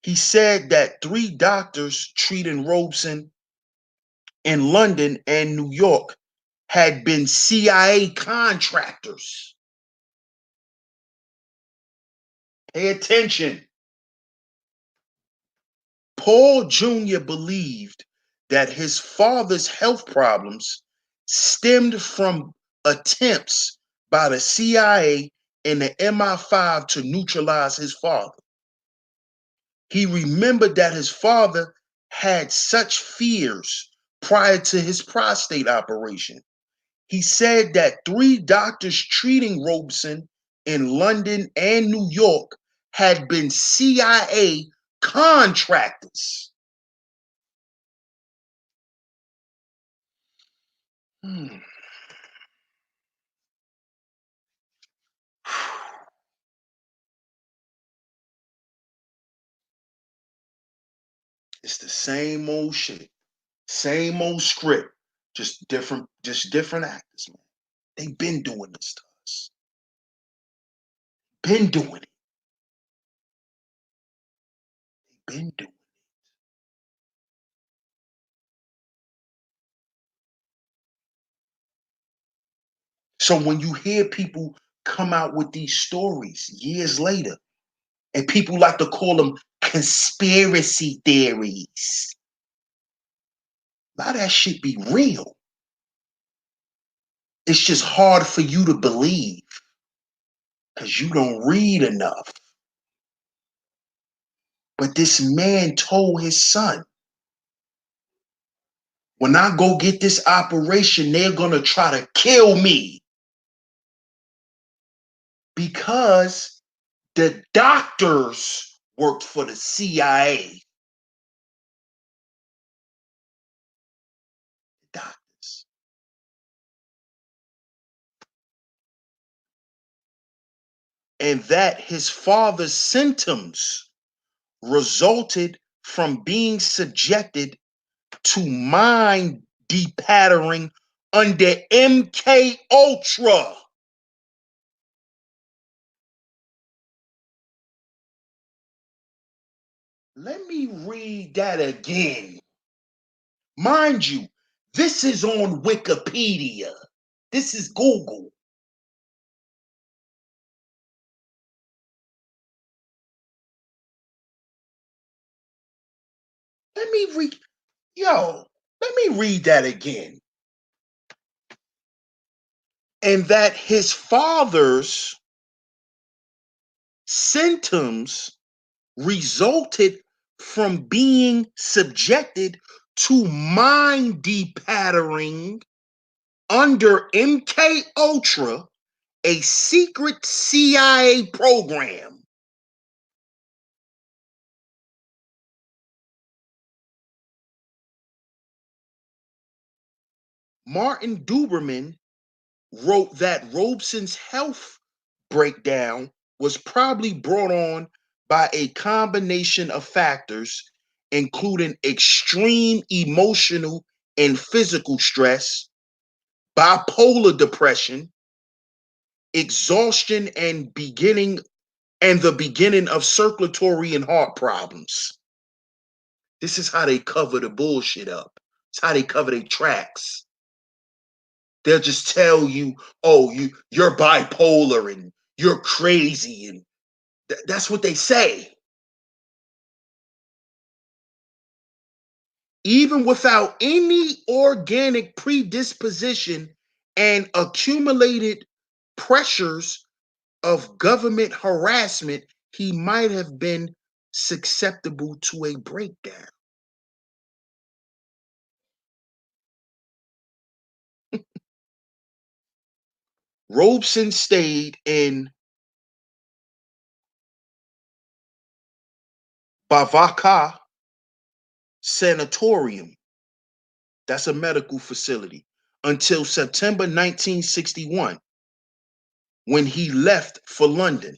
He said that 3 doctors treating Robeson in London and New York had been CIA contractors. Pay attention. Paul Jr. believed that his father's health problems stemmed from attempts by the CIA and the MI5 to neutralize his father. He remembered that his father had such fears prior to his prostate operation. He said that 3 doctors treating Robeson in London and New York had been CIA contractors. Hmm. It's the same old shit, same old script, just different actors, man. They've been doing this to us. Been doing it. Been doing it. So when you hear people come out with these stories years later, and people like to call them conspiracy theories, a lot of that shit be real. It's just hard for you to believe because you don't read enough. But this man told his son, when I go get this operation, they're going to try to kill me because the doctors worked for the CIA. Doctors. And that his father's symptoms resulted from being subjected to mind depattering under MK Ultra. Let me read that again. Mind you, this is on Wikipedia. This is Google. Let me read, let me read that again. And that his father's symptoms resulted from being subjected to mind depattering under MK Ultra, a secret CIA program. Martin Duberman wrote that Robeson's health breakdown was probably brought on by a combination of factors, including extreme emotional and physical stress, bipolar depression, exhaustion, and the beginning of circulatory and heart problems. This is how they cover the bullshit up. It's how they cover their tracks. They'll just tell you, "Oh, you're bipolar and you're crazy," and that's what they say. Even without any organic predisposition and accumulated pressures of government harassment, he might have been susceptible to a breakdown. Robeson stayed in Bavaka Sanatorium, that's a medical facility, until September 1961 when he left for London.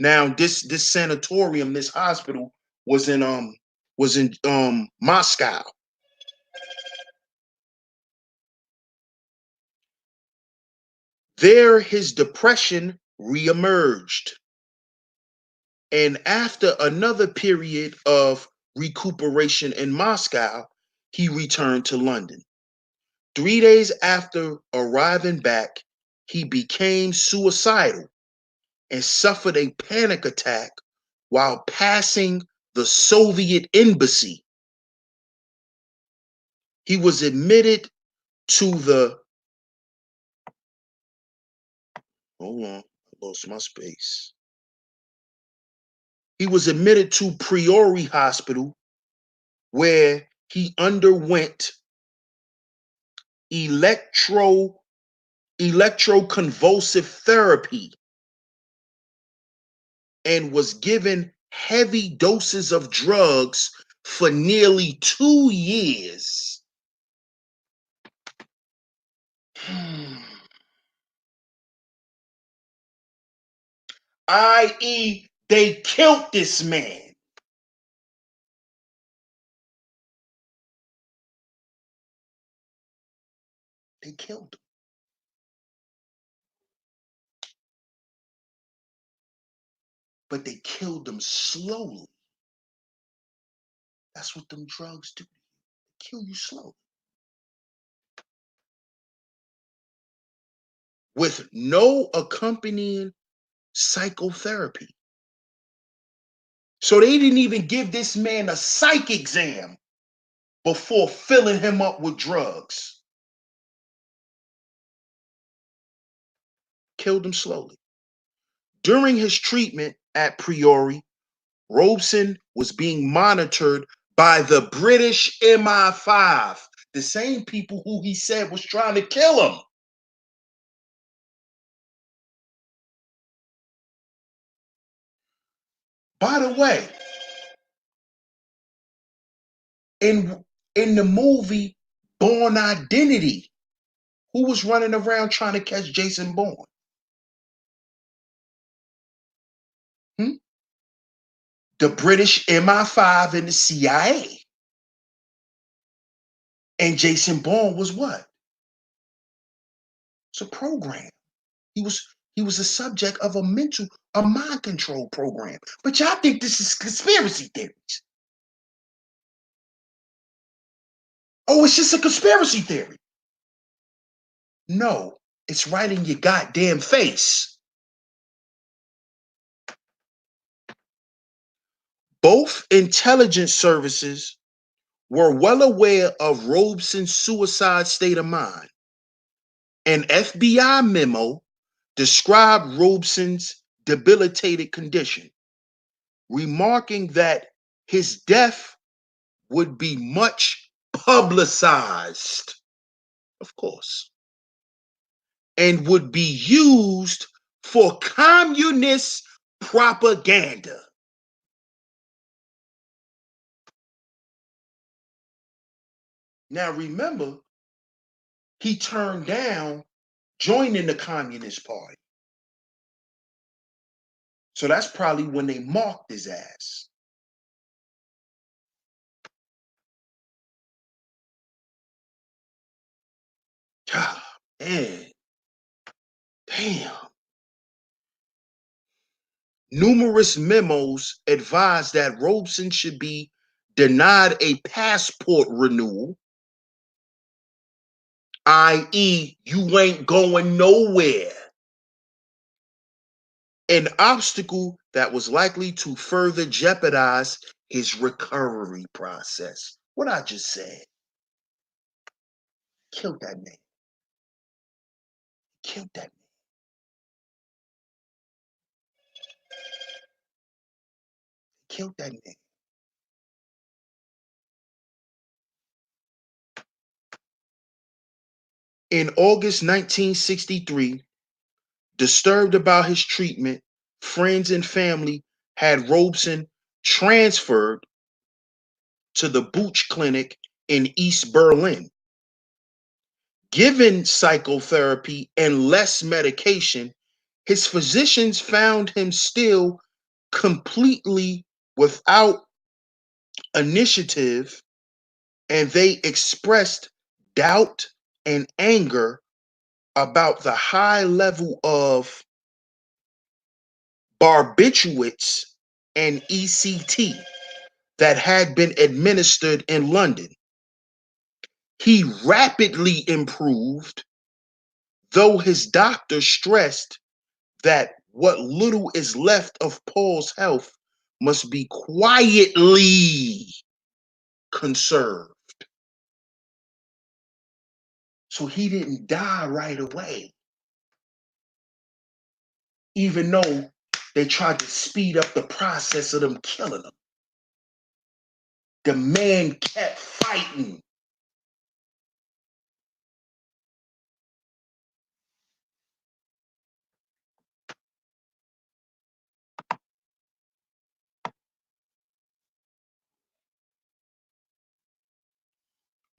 Now, this sanatorium, this hospital was in Moscow. There, his depression reemerged. And after another period of recuperation in Moscow, he returned to London. 3 days after arriving back, he became suicidal and suffered a panic attack while passing the Soviet embassy. He was admitted to the, hold on, I lost my space. He was admitted to Priory Hospital where he underwent electroconvulsive therapy and was given heavy doses of drugs for nearly 2 years. I.e., they killed this man. They killed him. But they killed him slowly. That's what them drugs do. They kill you slowly. With no accompanying psychotherapy. So they didn't even give this man a psych exam before filling him up with drugs. Killed him slowly. During his treatment at Priory, Robeson was being monitored by the British MI5, the same people who he said was trying to kill him. By the way, in the movie Born Identity, who was running around trying to catch Jason Bourne? The British MI5 and the CIA. And Jason Bourne was what? It's a program. He was a subject of a mind control program. But y'all think this is conspiracy theories. Oh, it's just a conspiracy theory. No, it's right in your goddamn face. Both intelligence services were well aware of Robeson's suicide state of mind. An FBI memo described Robeson's debilitated condition, remarking that his death would be much publicized, of course, and would be used for communist propaganda. Now remember, he turned down joining the Communist Party. So that's probably when they marked his ass. God, man. Damn. Numerous memos advised that Robeson should be denied a passport renewal, i.e., you ain't going nowhere. An obstacle that was likely to further jeopardize his recovery process. What I just said. Killed that man. Killed that man. Killed that man. In August 1963, disturbed about his treatment, friends and family had Robeson transferred to the Booch Clinic in East Berlin. Given psychotherapy and less medication, his physicians found him still completely without initiative, and they expressed doubt and anger about the high level of barbiturates and ECT that had been administered in London. He rapidly improved, though his doctor stressed that what little is left of Paul's health must be quietly conserved. So he didn't die right away, even though they tried to speed up the process of them killing him. The man kept fighting.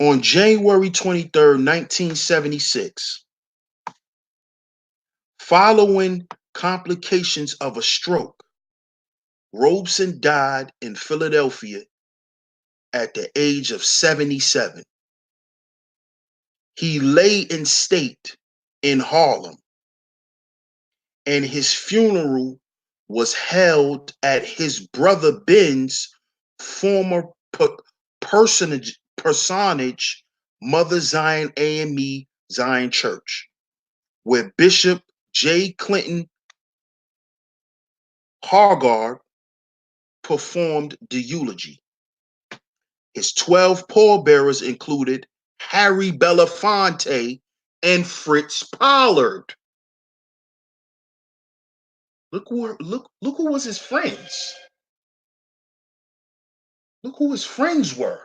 On January 23rd, 1976, following complications of a stroke, Robeson died in Philadelphia at the age of 77. He lay in state in Harlem, and his funeral was held at his brother Ben's former personage, Mother Zion AME Zion Church, where Bishop J. Clinton Hargard performed the eulogy. His 12 pallbearers included Harry Belafonte and Fritz Pollard. Look who was his friends. Look who his friends were.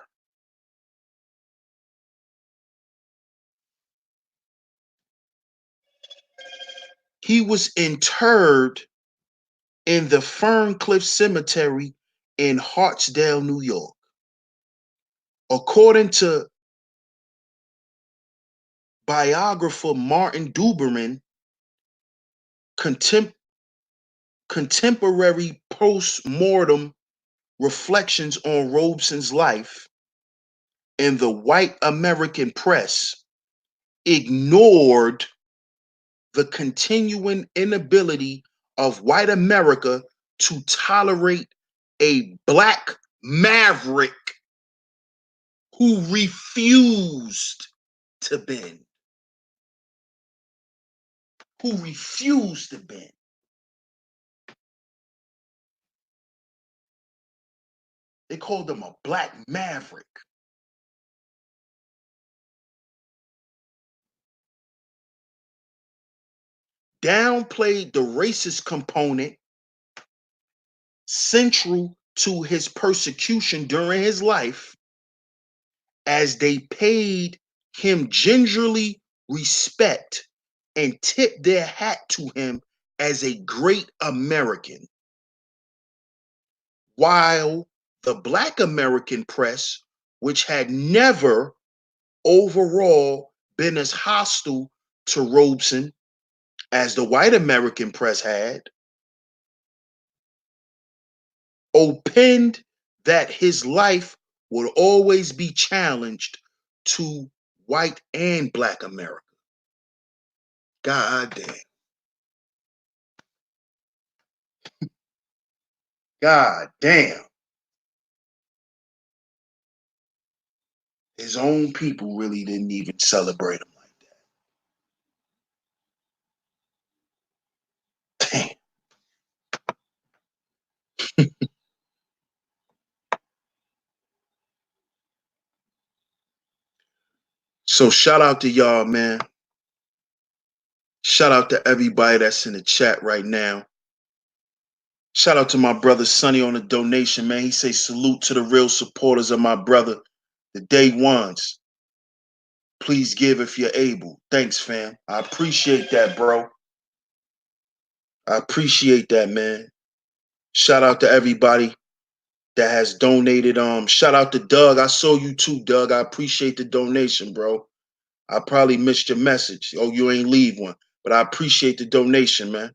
He was interred in the Ferncliff Cemetery in Hartsdale, New York. According to biographer Martin Duberman, contemporary post-mortem reflections on Robeson's life in the white American press ignored the continuing inability of white America to tolerate a black maverick who refused to bend. Who refused to bend. They called him a black maverick. Downplayed the racist component central to his persecution during his life, as they paid him gingerly respect and tipped their hat to him as a great American. While the Black American press, which had never overall been as hostile to Robeson as the white American press had, opined that his life would always be challenged to white and black America. God damn. God damn. His own people really didn't even celebrate him like that. Damn. So shout out to y'all, man. Shout out to everybody that's in the chat right now. Shout out to my brother Sonny on the donation, man. He say salute to the real supporters of my brother, the day ones. Please give if you're able. Thanks, fam. I appreciate that, bro. I appreciate that, man. Shout out to everybody that has donated. Shout out to Doug. I saw you too, Doug. I appreciate the donation, bro. I probably missed your message. Oh, you ain't leave one. But I appreciate the donation, man.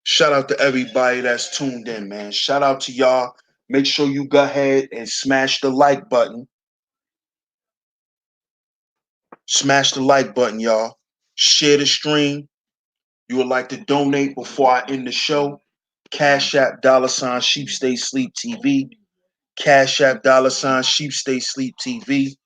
Shout out to everybody that's tuned in, man. Shout out to y'all. Make sure you go ahead and smash the like button. Smash the like button, y'all. Share the stream. You would like to donate before I end the show? Cash App $SheepStaySleepTV. Cash App $SheepStaySleepTV.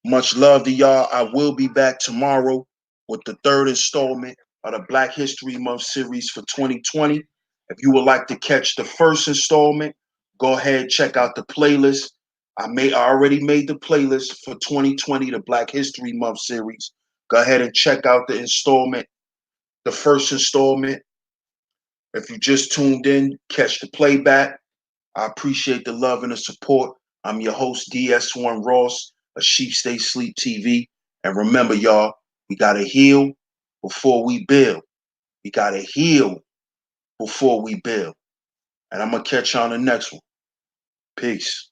Much love to y'all. I will be back tomorrow with the third installment of the Black History Month series for 2020. If you would like to catch the first installment, go ahead, check out the playlist. I already made the playlist for 2020, the Black History Month series. Go ahead and check out the installment, the first installment. If you just tuned in, catch the playback. I appreciate the love and the support. I'm your host, DS1 Ross of Sheep Stay Sleep TV. And remember, y'all, we got to heal before we build. We got to heal before we build. And I'm going to catch you on the next one. Peace.